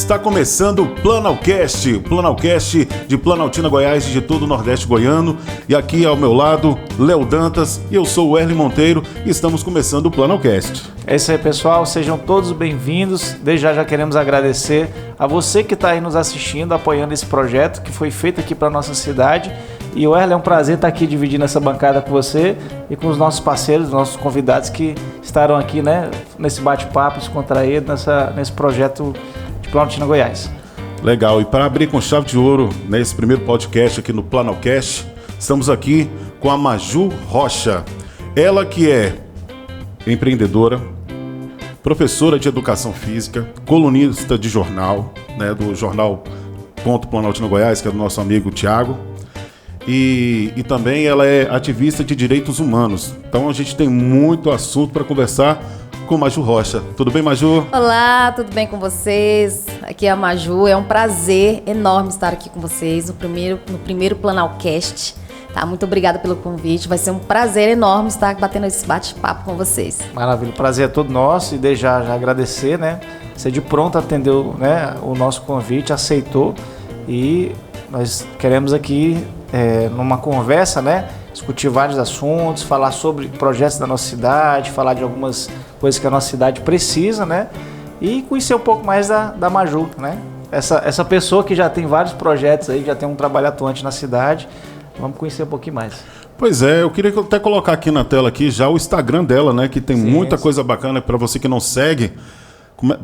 Está começando o Planalcast de Planaltina, Goiás e de todo o Nordeste goiano. E aqui ao meu lado, Léo Dantas, e eu sou o Erle Monteiro e estamos começando o Planalcast. É isso aí, pessoal, sejam todos bem-vindos. Desde já queremos agradecer a você que está aí nos assistindo, apoiando esse projeto que foi feito aqui para a nossa cidade. E o Erle, é um prazer estar aqui dividindo essa bancada com você e com os nossos parceiros, nossos convidados que estarão aqui, né, nesse bate-papo descontraído, nesse projeto de Planaltina, Goiás. Legal, e para abrir com chave de ouro nesse primeiro podcast aqui no Planalcast, estamos aqui com a Maju Rocha. Ela que é empreendedora, professora de educação física, colunista de jornal, né, do jornal Planaltina, Goiás, que é do nosso amigo Tiago. E também ela é ativista de direitos humanos. Então a gente tem muito assunto para conversar com Maju Rocha. Tudo bem, Maju? Olá, tudo bem com vocês? Aqui é a Maju. É um prazer enorme estar aqui com vocês no primeiro Planalcast. Tá? Muito obrigada pelo convite. Vai ser um prazer enorme estar batendo esse bate-papo com vocês. Maravilha, o prazer é todo nosso e desde já agradecer, né? Você de pronto atendeu, né, o nosso convite, aceitou e nós queremos aqui numa conversa, né, discutir vários assuntos, falar sobre projetos da nossa cidade, falar de algumas coisas que a nossa cidade precisa, né, e conhecer um pouco mais da Maju, né, essa pessoa que já tem vários projetos aí, já tem um trabalho atuante na cidade. Vamos conhecer um pouquinho mais. Pois é, eu queria até colocar aqui na tela aqui já o Instagram dela, né, que tem muita coisa bacana para você que não segue.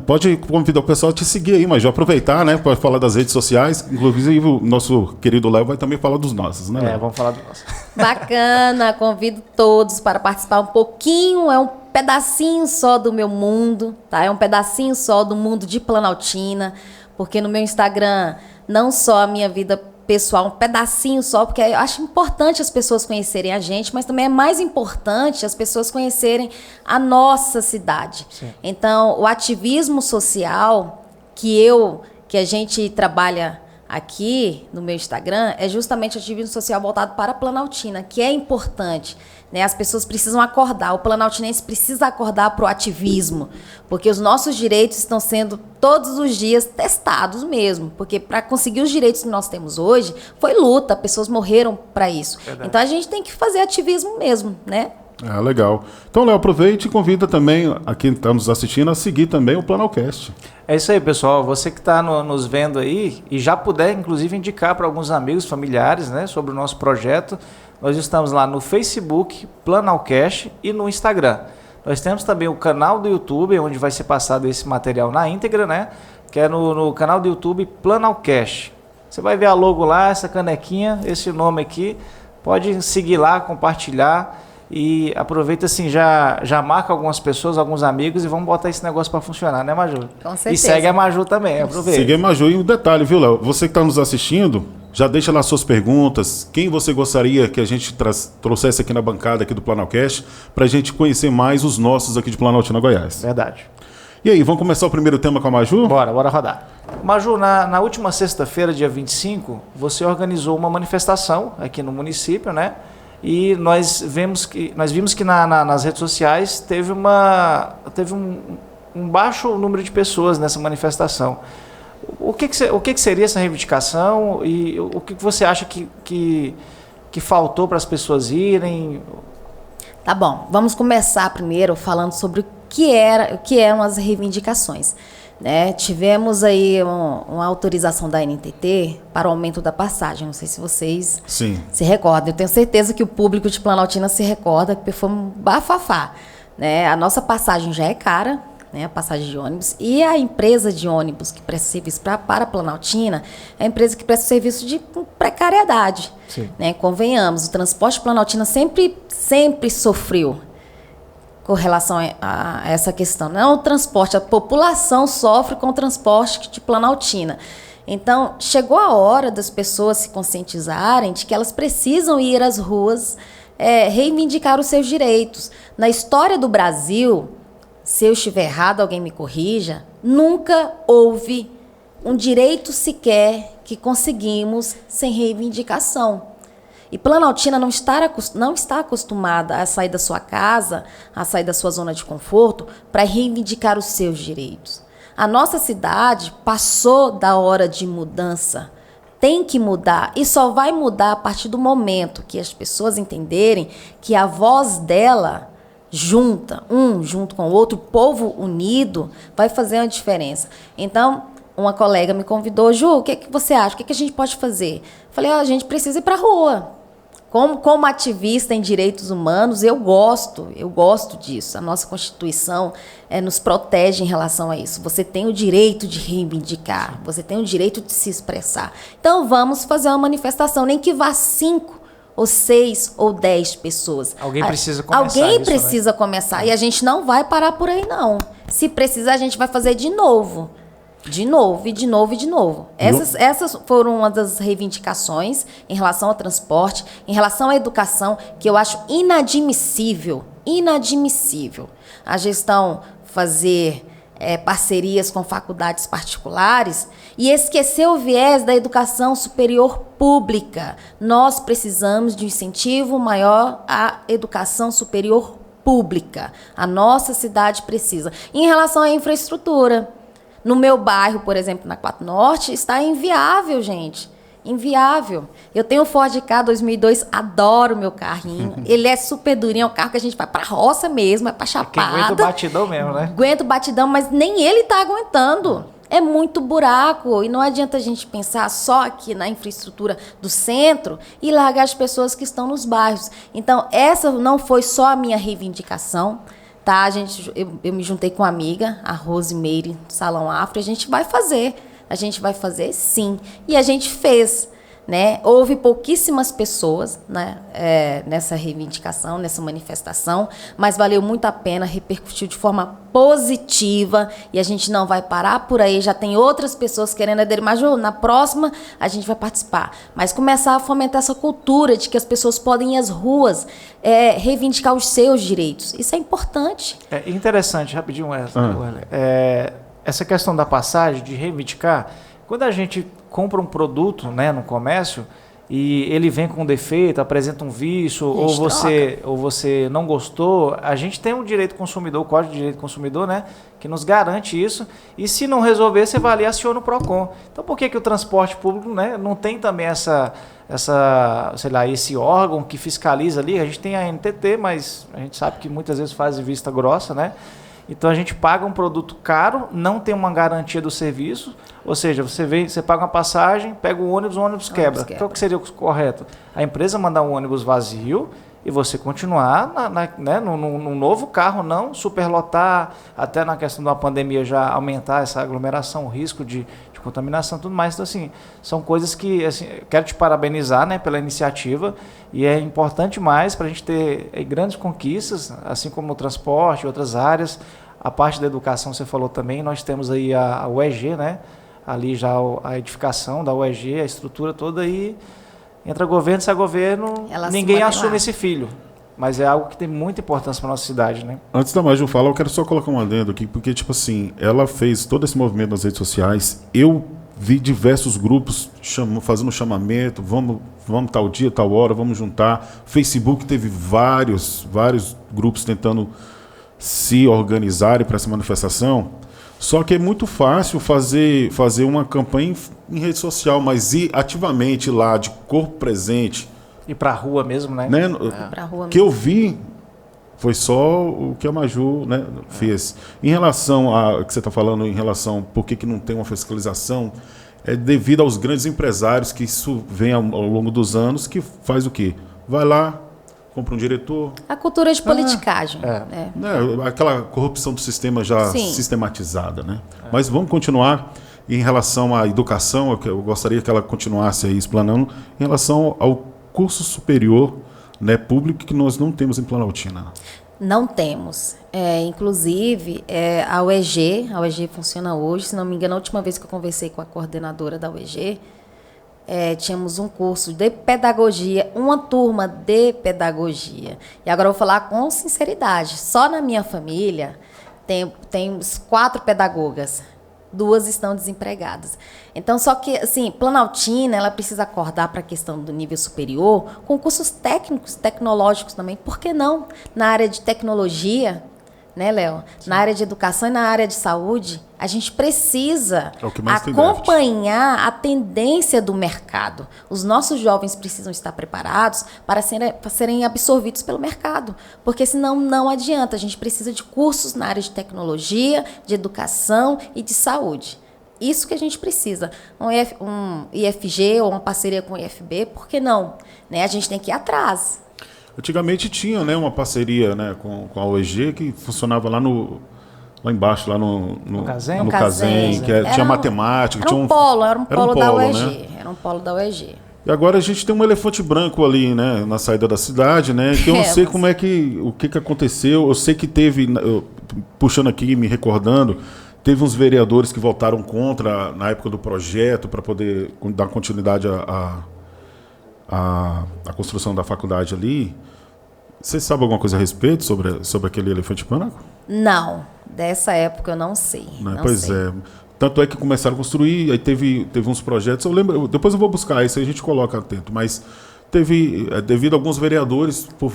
Pode convidar o pessoal a te seguir aí, mas já aproveitar, né, para falar das redes sociais. Inclusive o nosso querido Léo vai também falar dos nossos, né? Vamos falar dos nossos. Bacana, convido todos para participar um pouquinho, é um pedacinho só do meu mundo, tá? É um pedacinho só do mundo de Planaltina, porque no meu Instagram, não só a minha vida pessoal, um pedacinho só, porque eu acho importante as pessoas conhecerem a gente, mas também é mais importante as pessoas conhecerem a nossa cidade. Sim. Então, o ativismo social que a gente trabalha aqui no meu Instagram é justamente ativismo social voltado para a Planaltina, que é importante, né? As pessoas precisam acordar, o planaltinense precisa acordar para o ativismo, porque os nossos direitos estão sendo todos os dias testados mesmo, porque para conseguir os direitos que nós temos hoje, foi luta, pessoas morreram para isso. Verdade. Então a gente tem que fazer ativismo mesmo, né? Ah, legal. Então, Léo, aproveite e convida também a quem está nos assistindo a seguir também o Planalcast. É isso aí, pessoal. Você que está nos vendo aí e já puder, inclusive, indicar para alguns amigos, familiares, né, sobre o nosso projeto, nós estamos lá no Facebook, Planalcast, e no Instagram. Nós temos também o canal do YouTube, onde vai ser passado esse material na íntegra, né, que é no canal do YouTube Planalcast. Você vai ver a logo lá, essa canequinha, esse nome aqui. Pode seguir lá, compartilhar. E aproveita assim, já marca algumas pessoas, alguns amigos e vamos botar esse negócio para funcionar, né, Maju? Com certeza. E segue a Maju também, aproveita. Segue a Maju e um detalhe, viu, Léo? Você que está nos assistindo, já deixa lá suas perguntas, quem você gostaria que a gente trouxesse aqui na bancada aqui do Planalcast, para a gente conhecer mais os nossos aqui de Planaltina, Goiás. Verdade. E aí, vamos começar o primeiro tema com a Maju? Bora rodar. Maju, na última sexta-feira, dia 25, você organizou uma manifestação aqui no município, né? E nós vimos que nas redes sociais teve um baixo número de pessoas nessa manifestação. O que seria essa reivindicação e o que você acha que faltou para as pessoas irem? Tá bom, vamos começar primeiro falando sobre o que eram as reivindicações. Né? Tivemos aí uma autorização da NTT para o aumento da passagem. Não sei se vocês se recordam. Eu tenho certeza que o público de Planaltina se recorda, porque foi um bafafá. Né? A nossa passagem já é cara, né? A passagem de ônibus. E a empresa de ônibus que presta serviço para Planaltina é a empresa que presta serviço de precariedade. Né? Convenhamos, o transporte Planaltina sempre sofreu com relação a essa questão. Não o transporte, a população sofre com o transporte de Planaltina. Então, chegou a hora das pessoas se conscientizarem de que elas precisam ir às ruas reivindicar os seus direitos. Na história do Brasil, se eu estiver errado, alguém me corrija, nunca houve um direito sequer que conseguimos sem reivindicação. E Planaltina não está acostumada a sair da sua casa, a sair da sua zona de conforto para reivindicar os seus direitos. A nossa cidade passou da hora de mudança. Tem que mudar e só vai mudar a partir do momento que as pessoas entenderem que a voz dela junto com o outro, povo unido, vai fazer uma diferença. Então, uma colega me convidou, Ju, o que você acha? O que a gente pode fazer? Falei, a gente precisa ir para a rua. Como ativista em direitos humanos, eu gosto disso. A nossa Constituição nos protege em relação a isso. Você tem o direito de reivindicar, você tem o direito de se expressar. Então, vamos fazer uma manifestação, nem que vá 5 ou 6 ou 10 pessoas. Alguém precisa começar. Alguém precisa começar. E a gente não vai parar por aí, não. Se precisar, a gente vai fazer de novo. De novo, e de novo, e de novo. Essas foram uma das reivindicações em relação ao transporte, em relação à educação, que eu acho inadmissível a gestão fazer parcerias com faculdades particulares e esquecer o viés da educação superior pública. Nós precisamos de um incentivo maior à educação superior pública. A nossa cidade precisa. Em relação à infraestrutura, no meu bairro, por exemplo, na 4 Norte, está inviável, gente. Inviável. Eu tenho um Ford Ka 2002, adoro meu carrinho. Ele é super durinho, é um carro que a gente vai pra roça mesmo, é pra Chapada. Aguenta o batidão mesmo, né? Aguenta o batidão, mas nem ele tá aguentando. É muito buraco. E não adianta a gente pensar só aqui na infraestrutura do centro e largar as pessoas que estão nos bairros. Então, essa não foi só a minha reivindicação. Tá, eu me juntei com uma amiga, a Rosemeire, do Salão Afro, a gente vai fazer sim, e a gente fez, né? Houve pouquíssimas pessoas, né, nessa reivindicação, nessa manifestação, mas valeu muito a pena, repercutiu de forma positiva e a gente não vai parar por aí, já tem outras pessoas querendo aderir, mas na próxima a gente vai participar, mas começar a fomentar essa cultura de que as pessoas podem ir às ruas, reivindicar os seus direitos, isso é importante. É interessante, rapidinho, essa questão da passagem, de reivindicar, quando a gente compra um produto, né, no comércio e ele vem com defeito, apresenta um vício, ou você não gostou, a gente tem um direito consumidor, o Código de Direito do Consumidor, né, que nos garante isso, e se não resolver, você vai ali e aciona o PROCON. Então, por que o transporte público, né, não tem também sei lá, esse órgão que fiscaliza ali? A gente tem a NTT, mas a gente sabe que muitas vezes faz vista grossa, né? Então a gente paga um produto caro, não tem uma garantia do serviço, ou seja, você paga uma passagem, pega o ônibus quebra. Então o que seria o correto? A empresa mandar um ônibus vazio e você continuar num novo carro, não superlotar, até na questão da pandemia já aumentar essa aglomeração, o risco de contaminação e tudo mais. Então, assim, são coisas que, assim, quero te parabenizar, né, pela iniciativa, e é importante mais para a gente ter grandes conquistas, assim como o transporte e outras áreas. A parte da educação, você falou também, nós temos aí a UEG, né, ali já a edificação da UEG, a estrutura toda, e entra governo, sai governo, ninguém assume esse filho. Mas é algo que tem muita importância para a nossa cidade, né? Antes da Maju falar, eu quero só colocar um adendo aqui, porque, tipo assim, ela fez todo esse movimento nas redes sociais. Eu vi diversos grupos fazendo chamamento, vamos tal dia, tal hora, vamos juntar. Facebook teve vários grupos tentando se organizarem para essa manifestação. Só que é muito fácil fazer uma campanha em rede social, mas ir ativamente lá, de corpo presente. Ir para a rua mesmo, né? Pra rua que eu vi foi só o que a Maju, né, fez. Em relação a que você está falando, em relação por que não tem uma fiscalização, é devido aos grandes empresários, que isso vem ao longo dos anos, que faz o quê? Vai lá, compra um diretor. A cultura de politicagem. Aquela corrupção do sistema já sistematizada, né? Mas vamos continuar. Em relação à educação, eu gostaria que ela continuasse aí explanando, em relação ao curso superior, né, público, que nós não temos em Planaltina. Não temos. Inclusive, a UEG funciona hoje, se não me engano, a última vez que eu conversei com a coordenadora da UEG, tínhamos um curso de pedagogia, uma turma de pedagogia. E agora eu vou falar com sinceridade, só na minha família temos 4 pedagogas. 2 estão desempregadas. Então, só que, assim, Planaltina, ela precisa acordar para a questão do nível superior com cursos técnicos, tecnológicos também. Por que não? Na área de tecnologia, né, Léo? Na área de educação e na área de saúde, a gente precisa É o que mais tem acompanhar a tendência do mercado. Os nossos jovens precisam estar preparados para serem absorvidos pelo mercado, porque senão não adianta. A gente precisa de cursos na área de tecnologia, de educação e de saúde. Isso que a gente precisa. Um IFG ou uma parceria com o IFB, por que não? Né? A gente tem que ir atrás. Antigamente tinha, né, uma parceria, né, com a OEG que funcionava lá embaixo, lá no Cazem? no Cazem, que tinha matemática. Era um polo da UEG. Né? Era um polo da UEG. E agora a gente tem um elefante branco ali, né, na saída da cidade, né, que eu não sei como é o que aconteceu. Eu sei que teve, puxando aqui, me recordando, teve uns vereadores que votaram contra na época do projeto para poder dar continuidade à construção da faculdade ali. Você sabe alguma coisa a respeito sobre aquele elefante branco? Não, dessa época eu não sei. Né? Não Pois sei. é. Tanto é que começaram a construir, aí teve uns projetos, eu lembro, depois eu vou buscar, isso aí a gente coloca atento, mas teve, devido a alguns vereadores, por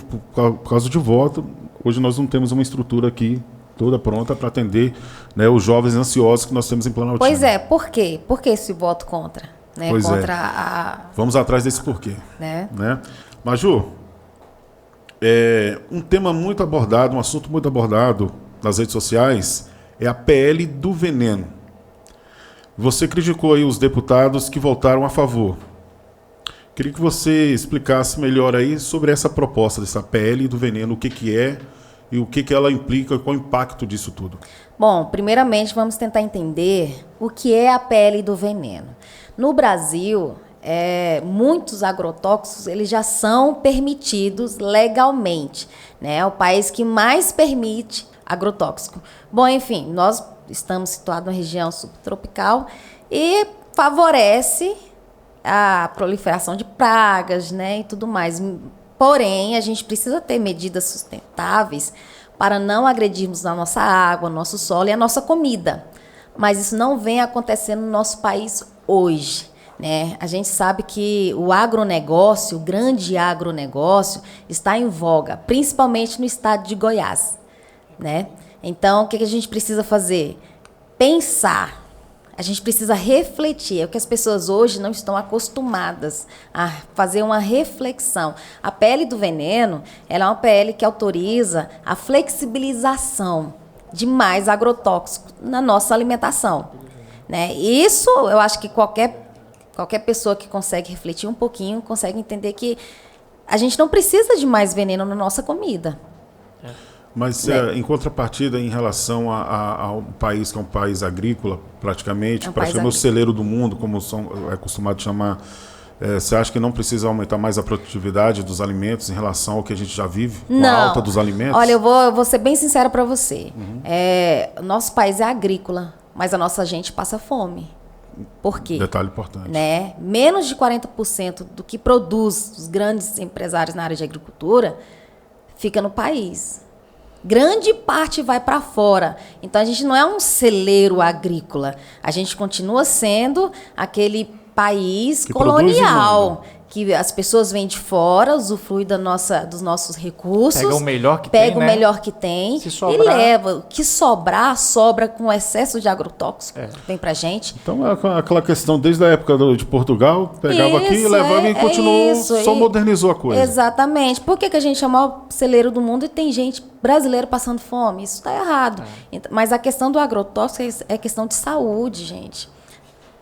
causa de voto, hoje nós não temos uma estrutura aqui toda pronta para atender, né, os jovens ansiosos que nós temos em Planaltina. Pois é, por quê? Por que esse voto contra? Né? Pois contra é. Vamos atrás desse porquê. Né? Maju, um tema muito abordado, um assunto muito abordado nas redes sociais é a PL do veneno. Você criticou aí os deputados que votaram a favor. Queria que você explicasse melhor aí sobre essa proposta dessa PL do veneno, o que é e o que ela implica, qual o impacto disso tudo. Bom, primeiramente vamos tentar entender o que é a PL do veneno. No Brasil, muitos agrotóxicos eles já são permitidos legalmente, né? É o país que mais permite agrotóxico. Bom, enfim, nós estamos situados na região subtropical e favorece a proliferação de pragas, né, e tudo mais. Porém, a gente precisa ter medidas sustentáveis para não agredirmos a nossa água, nosso solo e a nossa comida. Mas isso não vem acontecendo no nosso país hoje, né? A gente sabe que o agronegócio, o grande agronegócio, está em voga, principalmente no estado de Goiás, né? Então, o que a gente precisa fazer? Pensar. A gente precisa refletir. É o que as pessoas hoje não estão acostumadas a fazer uma reflexão. A PL do veneno, ela é uma PL que autoriza a flexibilização de mais agrotóxicos na nossa alimentação, né? Isso, eu acho que qualquer pessoa que consegue refletir um pouquinho, consegue entender que a gente não precisa de mais veneno na nossa comida. Mas, em contrapartida, em relação a um país que é um país agrícola, praticamente o celeiro do mundo, como é costumado chamar, você acha que não precisa aumentar mais a produtividade dos alimentos em relação ao que a gente já vive, com a alta dos alimentos? Olha, eu vou ser bem sincera para você. O nosso país é agrícola, mas a nossa gente passa fome. Por quê? Detalhe importante. Né? Menos de 40% do que produz os grandes empresários na área de agricultura fica no país. Grande parte vai para fora. Então, a gente não é um celeiro agrícola. A gente continua sendo aquele país colonial, que as pessoas vêm de fora, usufruem dos nossos recursos. Pega o melhor que pega tem, o né? melhor que tem e leva. O que sobra com excesso de agrotóxico. Vem pra gente. Então, aquela questão desde a época de Portugal, pegava aqui, levava e continuou, só modernizou a coisa. Exatamente. Por que a gente é o maior celeiro do mundo e tem gente brasileira passando fome? Isso está errado. Mas a questão do agrotóxico é questão de saúde, gente.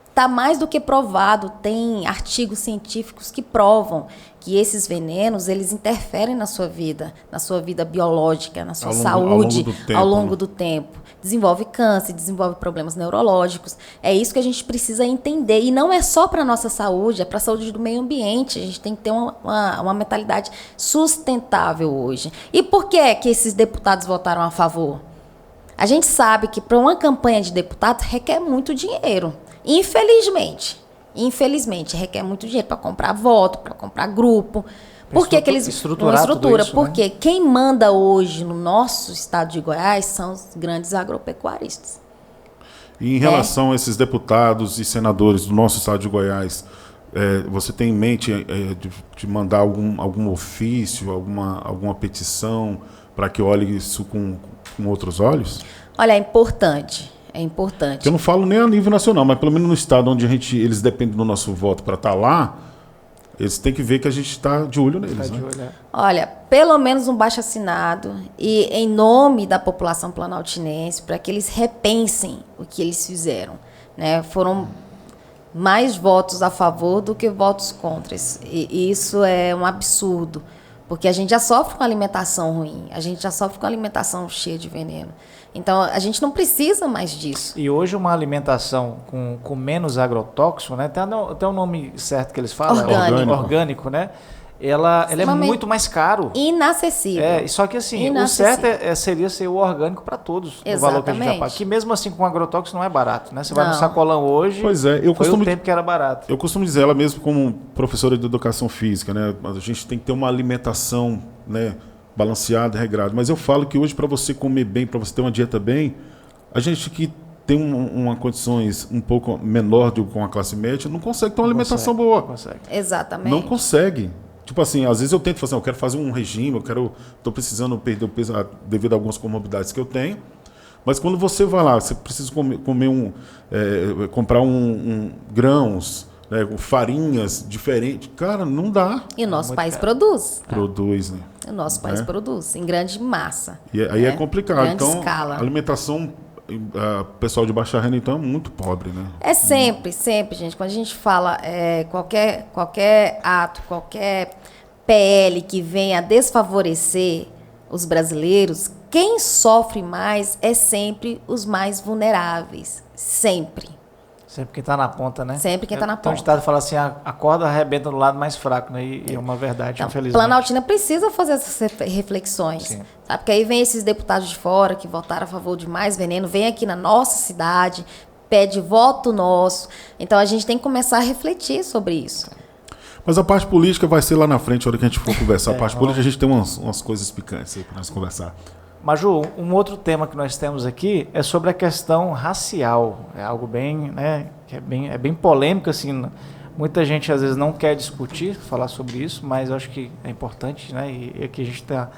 Está mais do que provado, tem artigos científicos que provam que esses venenos, eles interferem na sua vida biológica, na sua saúde ao longo do tempo. Desenvolve câncer, desenvolve problemas neurológicos. É isso que a gente precisa entender. E não é só para a nossa saúde, é para a saúde do meio ambiente. A gente tem que ter uma mentalidade sustentável hoje. E por que é que esses deputados votaram a favor? A gente sabe que para uma campanha de deputados requer muito dinheiro. Infelizmente, requer muito dinheiro para comprar voto, para comprar grupo. Por que eles estrutura? Isso, porque quem manda hoje no nosso estado de Goiás são os grandes agropecuaristas. E em relação a esses deputados e senadores do nosso estado de Goiás, Você tem em mente de mandar algum ofício, alguma petição para que olhe isso com outros olhos? Olha, é importante. É importante. Eu não falo nem a nível nacional, mas pelo menos no estado onde eles dependem do nosso voto para estar lá, eles têm que ver que a gente está de olho neles. Tá de olho, Olha, pelo menos um baixo-assinado e em nome da população planaltinense, para que eles repensem o que eles fizeram, né? Foram mais votos a favor do que votos contra. E isso é um absurdo, porque a gente já sofre com alimentação ruim, a gente já sofre com alimentação cheia de veneno. Então, a gente não precisa mais disso. E hoje uma alimentação com menos agrotóxico, né? Tem até o nome certo que eles falam, orgânico, né? Ela é muito mais caro. Inacessível. Só que assim, o certo seria ser o orgânico para todos. Exatamente. O valor que a gente já paga. Que mesmo assim com agrotóxico não é barato, né? Você vai no sacolão hoje, o tempo que era barato. Eu costumo dizer, ela mesmo como professora de educação física, né? A gente tem que ter uma alimentação, né, balanceada, regrada. Mas eu falo que hoje para você comer bem, para você ter uma dieta bem, a gente que tem uma condições um pouco menor do que com a classe média, não consegue ter uma alimentação boa. Não consegue. Exatamente. Não consegue. Tipo assim, às vezes eu tento fazer, eu quero fazer um regime, estou precisando perder o peso devido a algumas comorbidades que eu tenho. Mas quando você vai lá, você precisa comprar grãos, né, farinhas diferentes. Cara, não dá. E o nosso país produz. Produz, né? O nosso país produz, em grande massa. E aí é complicado. Grande escala. A alimentação, pessoal de baixa renda, então, é muito pobre, né? É sempre, gente. Quando a gente fala qualquer ato, qualquer PL que venha a desfavorecer os brasileiros, quem sofre mais é sempre os mais vulneráveis. Sempre. Sempre quem está na ponta, né? Sempre quem está na ponta. Então o ditado fala assim, a corda arrebenta do lado mais fraco, né? E é uma verdade, então, infelizmente. Planaltina precisa fazer essas reflexões. Sim. Sabe? Porque aí vem esses deputados de fora que votaram a favor de mais veneno, vem aqui na nossa cidade, pede voto nosso. Então a gente tem que começar a refletir sobre isso. Mas a parte política vai ser lá na frente, a hora que a gente for conversar. A parte política a gente tem umas coisas picantes aí para nós conversar. Maju, um outro tema que nós temos aqui é sobre a questão racial. É algo bem, né, que é bem polêmico, assim. Muita gente às vezes não quer discutir, falar sobre isso, mas eu acho que é importante, né? E aqui a gente está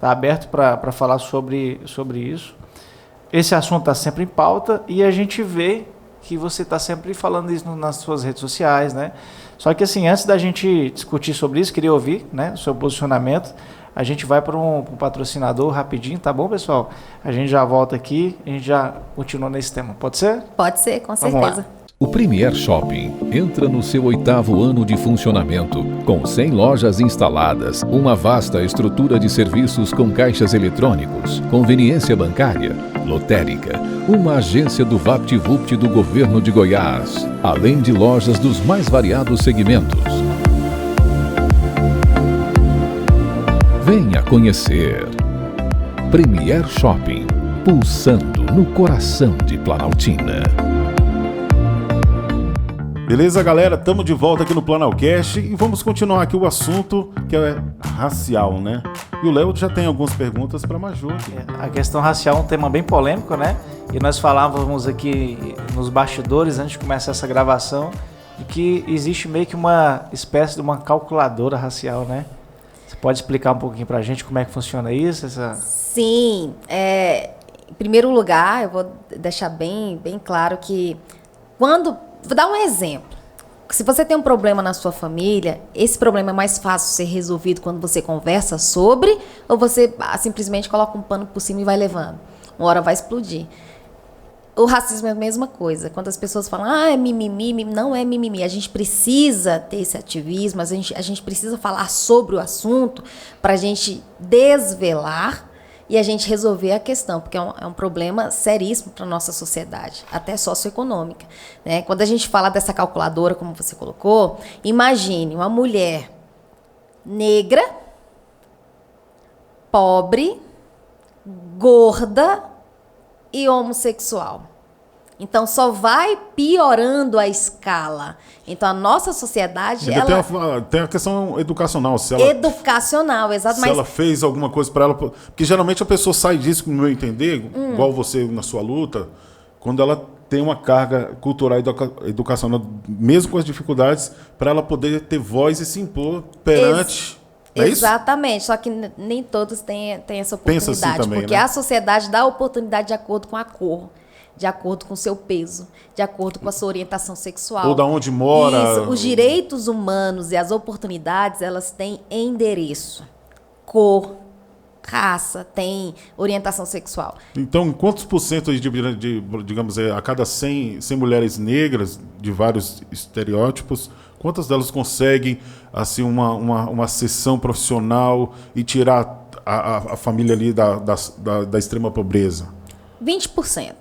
aberto para falar sobre isso. Esse assunto está sempre em pauta e a gente vê que você está sempre falando isso nas suas redes sociais, né? Só que assim, antes da gente discutir sobre isso, queria ouvir, né, o seu posicionamento. A gente vai para um patrocinador rapidinho, tá bom, pessoal? A gente já volta aqui, a gente já continua nesse tema. Pode ser? Pode ser, com certeza. O Premier Shopping entra no seu 8º ano de funcionamento, com 100 lojas instaladas, uma vasta estrutura de serviços com caixas eletrônicos, conveniência bancária, lotérica, uma agência do VaptVupt do Governo de Goiás, além de lojas dos mais variados segmentos. Venha conhecer. Premier Shopping, pulsando no coração de Planaltina. Beleza, galera? Estamos de volta aqui no Planalcast e vamos continuar aqui o assunto que é racial, né? E o Léo já tem algumas perguntas para a Maju. A questão racial é um tema bem polêmico, né? E nós falávamos aqui nos bastidores, antes de começar essa gravação, de que existe meio que uma espécie de uma calculadora racial, né? Você pode explicar um pouquinho para a gente como é que funciona isso? Sim. Em primeiro lugar, eu vou deixar bem claro que vou dar um exemplo. Se você tem um problema na sua família, esse problema é mais fácil ser resolvido quando você conversa sobre, ou você simplesmente coloca um pano por cima e vai levando. Uma hora vai explodir. O racismo é a mesma coisa. Quando as pessoas falam, é mimimi, não é mimimi. A gente precisa ter esse ativismo, a gente precisa falar sobre o assunto para a gente desvelar e a gente resolver a questão, porque é um problema seríssimo para a nossa sociedade, até socioeconômica, né? Quando a gente fala dessa calculadora, como você colocou, imagine uma mulher negra, pobre, gorda e homossexual. Então, só vai piorando a escala. Então, a nossa sociedade... Tem a questão educacional. Educacional, exato. Se ela fez alguma coisa para ela... Porque, geralmente, a pessoa sai disso, no meu entender, igual você na sua luta, quando ela tem uma carga cultural e educacional, mesmo com as dificuldades, para ela poder ter voz e se impor perante... É exatamente, isso? Só que nem todos têm essa oportunidade. Pensa assim também, porque né? a sociedade dá a oportunidade de acordo com a cor, de acordo com o seu peso, de acordo com a sua orientação sexual. Ou da onde mora. Isso, os direitos humanos e as oportunidades, elas têm endereço, cor, raça, tem orientação sexual. Então, quantos por cento, digamos, a cada 100 mulheres negras, de vários estereótipos, quantas delas conseguem assim, uma sessão profissional e tirar a família ali da extrema pobreza? 20%.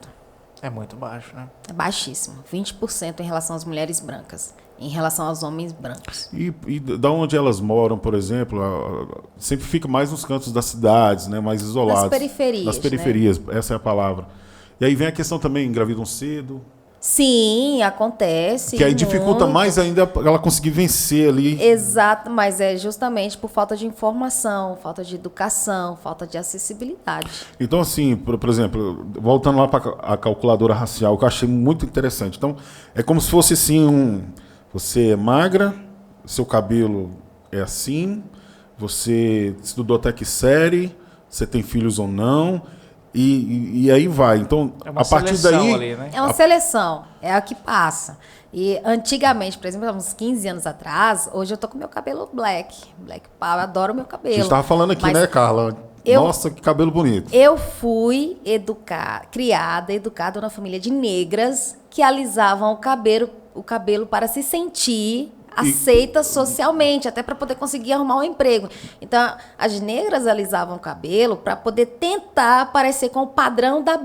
É muito baixo, né? É baixíssimo. 20% em relação às mulheres brancas, em relação aos homens brancos. E da onde elas moram, por exemplo, sempre fica mais nos cantos das cidades, né, mais isolados. Nas periferias. Nas periferias, né? Essa é a palavra. E aí vem a questão também, engravidam cedo. Sim, acontece. Que aí dificulta muito. mais ainda ela conseguir vencer ali. Exato, mas é justamente por falta de informação, falta de educação, falta de acessibilidade. Então, assim, por exemplo, voltando lá para a calculadora racial, que eu achei muito interessante. Então, é como se fosse assim, você é magra, seu cabelo é assim, você estudou até que série, você tem filhos ou não, e aí vai. Então, É uma a partir seleção daí... ali, né? É uma seleção, é a que passa. E antigamente, por exemplo, há uns 15 anos atrás, hoje eu tô com meu cabelo black power, eu adoro meu A cabelo. gente estava falando aqui, Mas né, Carla? Nossa, que cabelo bonito. Eu fui educada numa família de negras que alisavam o cabelo para se sentir aceita socialmente, até para poder conseguir arrumar um emprego. Então, as negras alisavam o cabelo para poder tentar parecer com o padrão da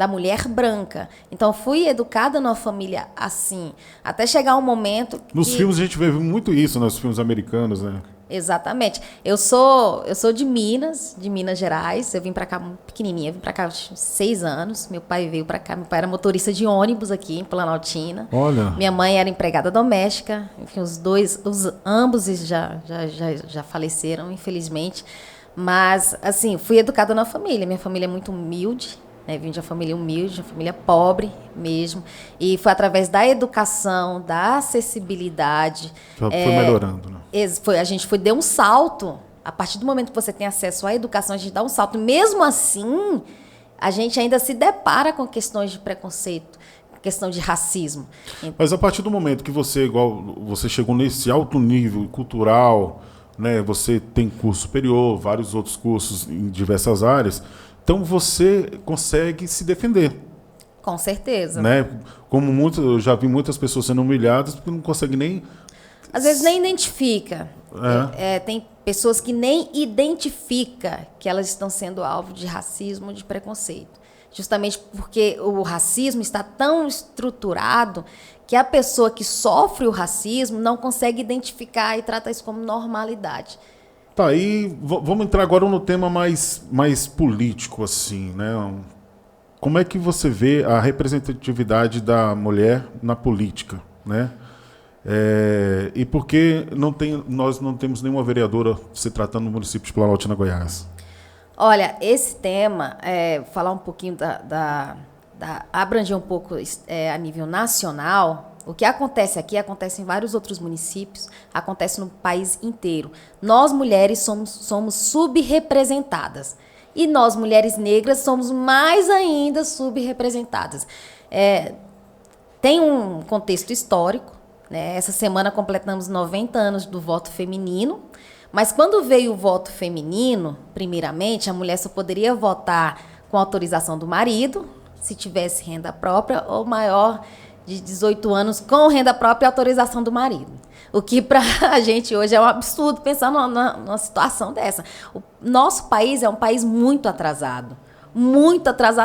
mulher branca. Então, fui educada numa família assim, até chegar um momento Nos filmes a gente vê muito isso, nos filmes americanos, né? Exatamente. Eu sou de Minas Gerais. Eu vim para cá pequenininha, vim para cá aos 6 anos. Meu pai veio para cá, meu pai era motorista de ônibus aqui em Planaltina. Olha. Minha mãe era empregada doméstica. Enfim, ambos já faleceram, infelizmente. Mas assim, fui educada na família. Minha família é muito humilde. Vim de uma família humilde, de uma família pobre mesmo. E foi através da educação, da acessibilidade. Já foi melhorando, né? A gente deu um salto. A partir do momento que você tem acesso à educação, a gente dá um salto. E mesmo assim, a gente ainda se depara com questões de preconceito, questão de racismo. Mas a partir do momento que você chegou nesse alto nível cultural, né, você tem curso superior, vários outros cursos em diversas áreas, então você consegue se defender. Com certeza. Né? Eu já vi muitas pessoas sendo humilhadas porque não conseguem nem... Às vezes nem identifica. Tem pessoas que nem identificam que elas estão sendo alvo de racismo, de preconceito. Justamente porque o racismo está tão estruturado que a pessoa que sofre o racismo não consegue identificar e trata isso como normalidade. Tá, aí vamos entrar agora no tema mais político, assim, né? Como é que você vê a representatividade da mulher na política, né? E por que nós não temos nenhuma vereadora se tratando do município de Planaltina, Goiás? Olha, esse tema, falar um pouquinho abranger um pouco a nível nacional. O que acontece aqui acontece em vários outros municípios, acontece no país inteiro. Nós, mulheres, somos subrepresentadas. E nós, mulheres negras, somos mais ainda subrepresentadas. Tem um contexto histórico, né? Essa semana completamos 90 anos do voto feminino. Mas quando veio o voto feminino, primeiramente, a mulher só poderia votar com autorização do marido, se tivesse renda própria, ou maior de 18 anos com renda própria e autorização do marido. O que para a gente hoje é um absurdo pensar numa situação dessa. O nosso país é um país muito atrasado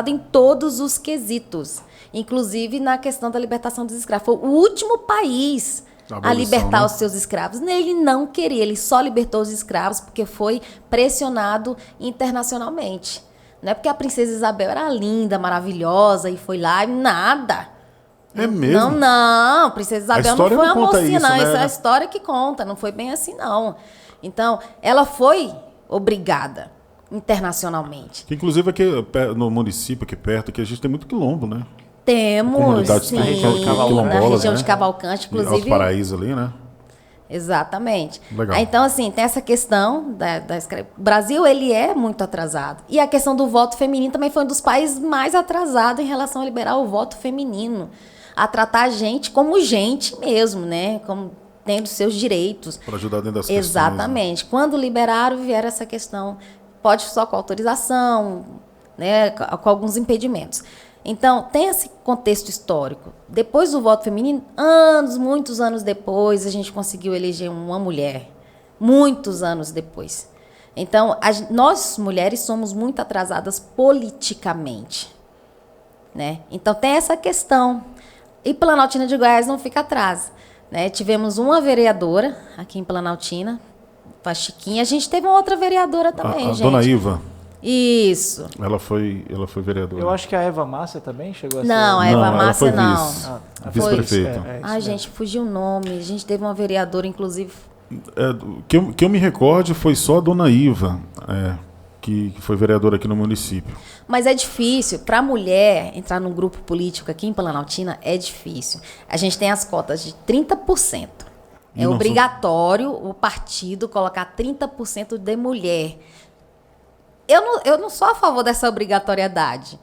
em todos os quesitos, inclusive na questão da libertação dos escravos. Foi o último país a libertar, né, os seus escravos. Ele não queria, ele só libertou os escravos porque foi pressionado internacionalmente. Não é porque a princesa Isabel era linda, maravilhosa e foi lá e nada. É mesmo? Não, Princesa Isabel não foi uma mocinha, não. Né? Isso é a história que conta, não foi bem assim, não. Então, ela foi obrigada internacionalmente. Que, inclusive, aqui no município, aqui perto, que a gente tem muito quilombo, né? Temos, Comunidades sim, quilombolas, na região né? de Cavalcante, Alto inclusive. Paraíso ali, né? Exatamente. Legal. Então, assim, tem essa questão o Brasil, ele é muito atrasado. E a questão do voto feminino também foi um dos países mais atrasados em relação a liberar o voto feminino. A tratar a gente como gente mesmo, né? Como tendo seus direitos. Para ajudar dentro das questões. Exatamente. Quando liberaram, vieram essa questão. Pode só com autorização, né? Com alguns impedimentos. Então, tem esse contexto histórico. Depois do voto feminino, muitos anos depois, a gente conseguiu eleger uma mulher. Muitos anos depois. Então, nós, mulheres, somos muito atrasadas politicamente. Né? Então, tem essa questão. E Planaltina de Goiás não fica atrás. Né? Tivemos uma vereadora aqui em Planaltina, a Chiquinha. A gente teve uma outra vereadora também, A gente. Dona Iva. Isso. Ela foi vereadora. Eu acho que a Eva Márcia também chegou a ser. Não, a Eva Márcia ela não. foi vice. Foi Vice-prefeita. isso Ai, mesmo. gente, fugiu o nome. A gente teve uma vereadora, inclusive. Que eu me recorde foi só a Dona Iva, que foi vereadora aqui no município. Mas é difícil. Para a mulher entrar num grupo político aqui em Planaltina, é difícil. A gente tem as cotas de 30%. É obrigatório o partido colocar 30% de mulher. Eu não sou a favor dessa obrigatoriedade.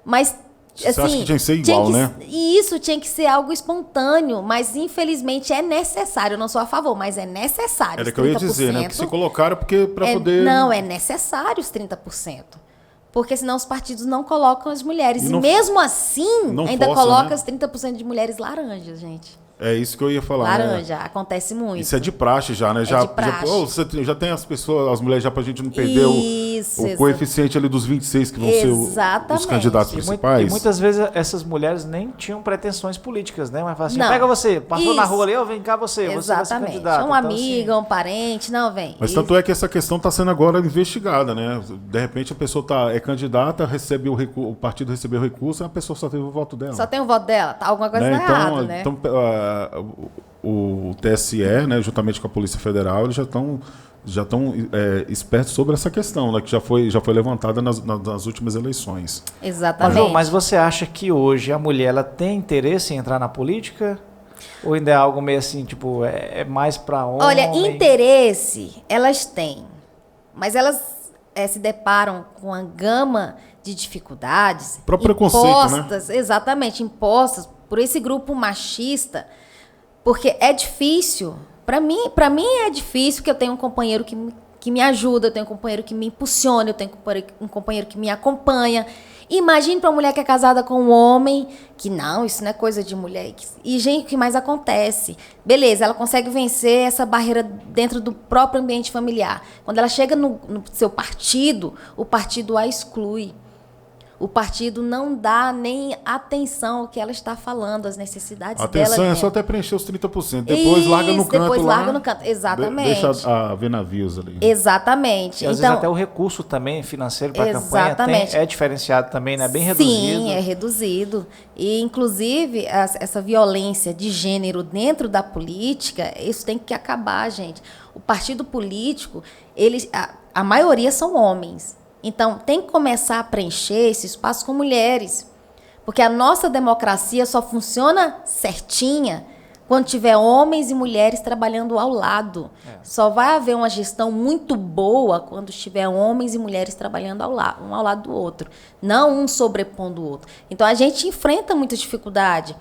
Mas, Você assim, acha que tinha que ser igual, né? E isso tinha que ser algo espontâneo, mas infelizmente é necessário. Eu não sou a favor, mas é necessário. Era que eu ia dizer, né? Que se colocaram para poder... Não, é necessário os 30%. Porque senão os partidos não colocam as mulheres. E E, não- mesmo assim, não ainda forçam, coloca né? os 30% de mulheres laranjas, gente. É isso que eu ia falar. né? Laranja, acontece muito. Isso é de praxe já, né? de praxe. Já tem as pessoas, as mulheres, já pra gente não perder Isso, o coeficiente ali dos 26 que vão ser os Exatamente. candidatos E principais. muitas vezes essas mulheres nem tinham pretensões políticas, né? Mas fala assim, Não. pega você, passou na Isso. rua ali, vem cá você vai ser Exatamente. candidata. Um Então, amigo, um parente, não, vem. Mas tanto é que essa questão está sendo agora investigada, né? De repente a pessoa é candidata, recebe o partido recebeu o recurso, a pessoa só teve o voto dela. Só tem o voto dela, tá alguma coisa Né? tá errada, né? Então, o TSE, né, juntamente com a Polícia Federal, eles já estão espertos sobre essa questão, né, que já foi levantada nas últimas eleições. Exatamente. Maju, mas você acha que hoje a mulher ela tem interesse em entrar na política? Ou ainda é algo meio assim, tipo, é mais para homem? Olha, interesse elas têm, mas elas se deparam com uma gama de dificuldades Pro preconceito, impostas, exatamente, impostas por esse grupo machista, porque é difícil. Para mim é difícil, porque eu tenho um companheiro que me ajuda, eu tenho um companheiro que me impulsiona, eu tenho um companheiro que me acompanha. Imagine para uma mulher que é casada com um homem que não, isso não é coisa de mulher. E, gente, o que mais acontece? Beleza, ela consegue vencer essa barreira dentro do próprio ambiente familiar. Quando ela chega no seu partido, o partido a exclui. O partido não dá nem atenção ao que ela está falando, às necessidades dela. Atenção, é dentro. só até preencher os 30%. Depois larga no canto depois lá. larga no canto. Exatamente. Deixa a ver navios ali. Exatamente. E às vezes até o recurso também financeiro para a campanha Exatamente. é diferenciado também, né? Bem reduzido. Sim, é reduzido. E, inclusive, essa violência de gênero dentro da política, isso tem que acabar, gente. O partido político, a maioria são homens. Então, tem que começar a preencher esse espaço com mulheres. Porque a nossa democracia só funciona certinha quando tiver homens e mulheres trabalhando ao lado. Só vai haver uma gestão muito boa quando estiver homens e mulheres trabalhando um ao lado do outro. Não um sobrepondo o outro. Então, a gente enfrenta muita dificuldade.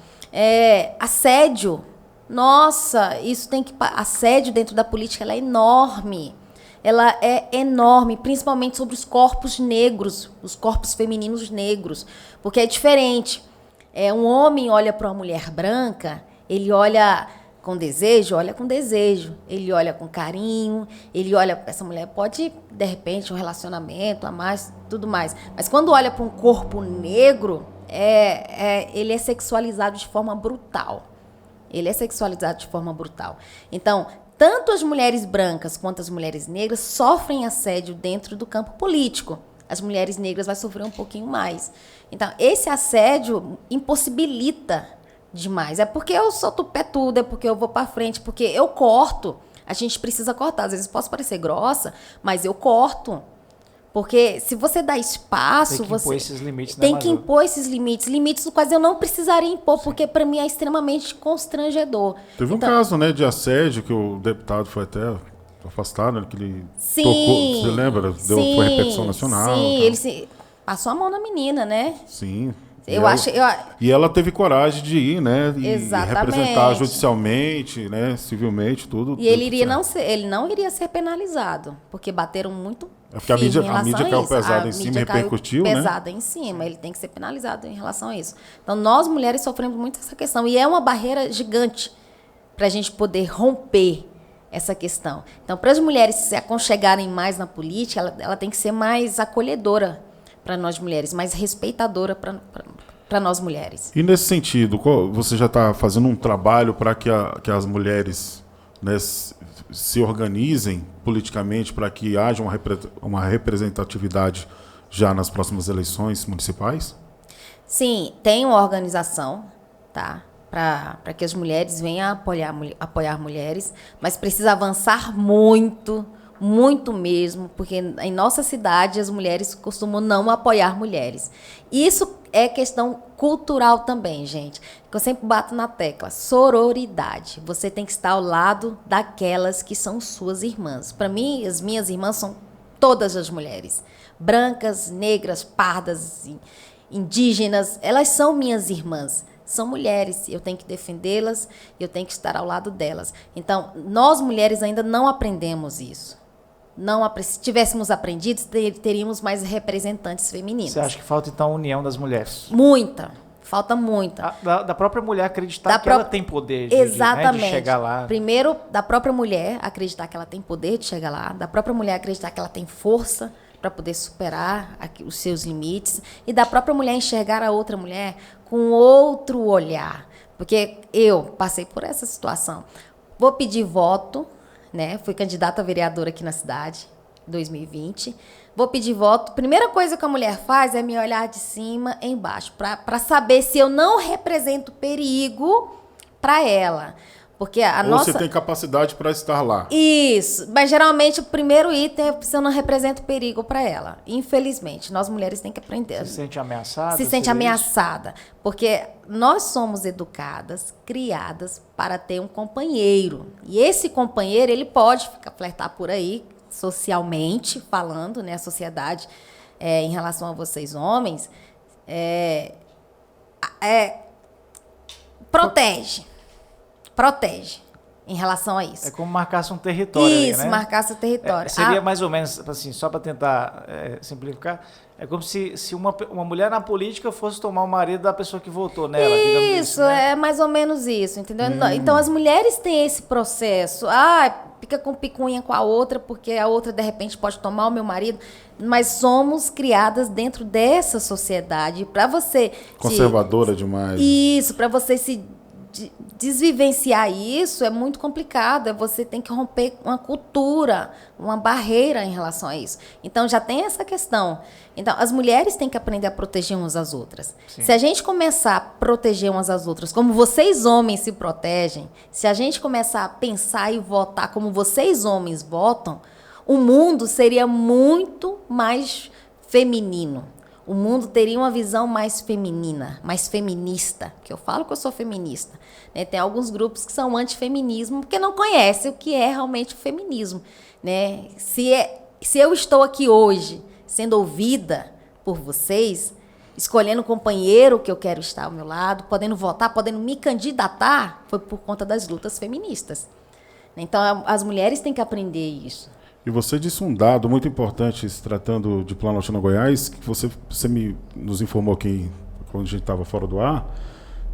Assédio. Nossa, assédio dentro da política ela é enorme. Ela é enorme, principalmente sobre os corpos negros, os corpos femininos negros. Porque é diferente. Um homem olha para uma mulher branca, ele olha com desejo, ele olha com carinho, ele olha, essa mulher pode, de repente, um relacionamento a mais, tudo mais. Mas quando olha para um corpo negro, ele é sexualizado de forma brutal. Então, tanto as mulheres brancas quanto as mulheres negras sofrem assédio dentro do campo político. As mulheres negras vão sofrer um pouquinho mais. Então, esse assédio impossibilita demais. É porque eu sou tupetuda, é porque eu vou para frente, porque eu corto. A gente precisa cortar. Às vezes posso parecer grossa, mas eu corto. Porque se você dá espaço, tem que impor esses limites, né, tem que Maju? impor esses limites dos quais eu não precisaria impor, porque para mim é extremamente constrangedor. Teve um caso, né, de assédio que o deputado foi até afastado, né, que ele Sim, tocou, você lembra? Foi repercussão nacional. Sim, tal. ele passou a mão na menina, né? Sim. E ela teve coragem de ir, né? E Exatamente. representar judicialmente, né? Civilmente, tudo. E ele não iria ser penalizado, porque bateram muito porque a firme mídia em relação caiu a isso. pesada A em cima, mídia caiu repercutiu, né? pesada em cima, ele tem que ser penalizado em relação a isso. Então, nós mulheres sofremos muito essa questão, e é uma barreira gigante para a gente poder romper essa questão. Então, para as mulheres se aconchegarem mais na política, ela tem que ser mais acolhedora para nós mulheres, mais respeitadora para nós mulheres. E nesse sentido, você já está fazendo um trabalho para que as mulheres, né, se organizem politicamente para que haja uma representatividade já nas próximas eleições municipais? Sim, tem uma organização, tá? Para que as mulheres venham apoiar mulheres, mas precisa avançar muito, muito mesmo, porque em nossa cidade as mulheres costumam não apoiar mulheres. Isso é questão cultural também, gente. Eu sempre bato na tecla, sororidade. Você tem que estar ao lado daquelas que são suas irmãs. Para mim, as minhas irmãs são todas as mulheres. Brancas, negras, pardas, indígenas, elas são minhas irmãs. São mulheres, eu tenho que defendê-las, eu tenho que estar ao lado delas. Então, nós mulheres ainda não aprendemos isso. Se tivéssemos aprendido, teríamos mais representantes femininas. Você acha que falta, então, a união das mulheres? Muita. Falta muita. Da própria mulher acreditar que ela tem poder Exatamente. De chegar lá. Primeiro, da própria mulher acreditar que ela tem poder de chegar lá. Da própria mulher acreditar que ela tem força para poder superar os seus limites. E da própria mulher enxergar a outra mulher com outro olhar. Porque eu passei por essa situação. Vou pedir voto, né? Fui candidata a vereadora aqui na cidade, em 2020. Vou pedir voto. Primeira coisa que a mulher faz é me olhar de cima embaixo, para saber se eu não represento perigo para ela. Porque a Você tem capacidade para estar lá. Isso. Mas geralmente o primeiro item é se eu não represento perigo para ela. Infelizmente, nós mulheres temos que aprender. Se sente ameaçada? Se sente ameaçada. Porque nós somos educadas, criadas para ter um companheiro. E esse companheiro, ele pode flertar por aí, socialmente falando, né? A sociedade, em relação a vocês homens, protege em relação a isso. É como marcasse um território. Isso, aí, né? Marcasse o território. Seria mais ou menos, assim, só para tentar simplificar, é como se uma mulher na política fosse tomar o marido da pessoa que votou nela, digamos assim. Isso, né? É mais ou menos isso, entendeu? Então, as mulheres têm esse processo. Fica com picuinha com a outra, porque a outra, de repente, pode tomar o meu marido. Mas somos criadas dentro dessa sociedade. Para você... Conservadora demais. Isso, para você se desvivenciar isso é muito complicado. Você tem que romper uma cultura, uma barreira em relação a isso. Então, já tem essa questão. Então, as mulheres têm que aprender a proteger umas às outras. Sim. Se a gente começar a proteger umas às outras, como vocês homens se protegem, se a gente começar a pensar e votar como vocês homens votam, o mundo seria muito mais feminino. O mundo teria uma visão mais feminina, mais feminista, que eu falo que eu sou feminista. Né? Tem alguns grupos que são antifeminismo, porque não conhecem o que é realmente o feminismo. Né? Se eu estou aqui hoje, sendo ouvida por vocês, escolhendo o companheiro que eu quero estar ao meu lado, podendo votar, podendo me candidatar, foi por conta das lutas feministas. Então, as mulheres têm que aprender isso. E você disse um dado muito importante, se tratando de Planaltina, Goiás, que você nos informou aqui, quando a gente estava fora do ar,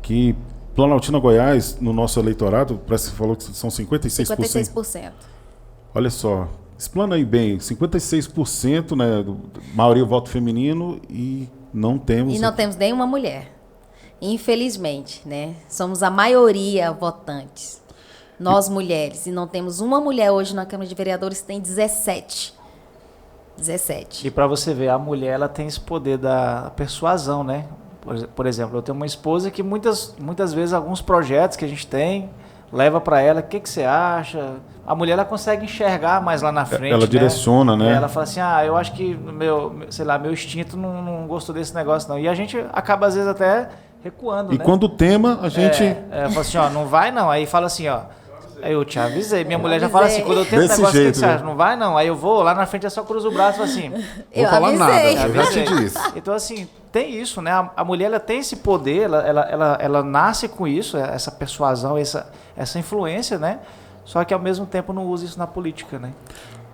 que Planaltina, Goiás, no nosso eleitorado, parece que você falou que são 56%. 56%. Olha só, explana aí bem, 56%, né, maioria voto feminino e não temos... E não temos nenhuma mulher, infelizmente, né? Somos a maioria votantes. Nós, mulheres, e não temos uma mulher hoje na Câmara de Vereadores, tem 17. 17. E para você ver, a mulher ela tem esse poder da persuasão, né? Por exemplo, eu tenho uma esposa que muitas vezes alguns projetos que a gente tem, leva para ela, o que você acha? A mulher ela consegue enxergar mais lá na frente. Ela direciona, né? Ela fala assim, eu acho que meu instinto não gostou desse negócio não. E a gente acaba às vezes até recuando, E né? quando o tema, a gente... Fala assim, não vai não. Aí fala assim, aí eu te avisei. Minha mulher já fala assim, quando eu tento Desse negócio, jeito, que você acha? Não vai não. Aí eu vou, lá na frente é só cruzo o braço e falo assim... Vou falar avisei. nada, eu já te avisei. disse. Então assim, tem isso, né? A mulher ela tem esse poder, ela nasce com isso, essa persuasão, essa influência, né? Só que ao mesmo tempo não usa isso na política, né?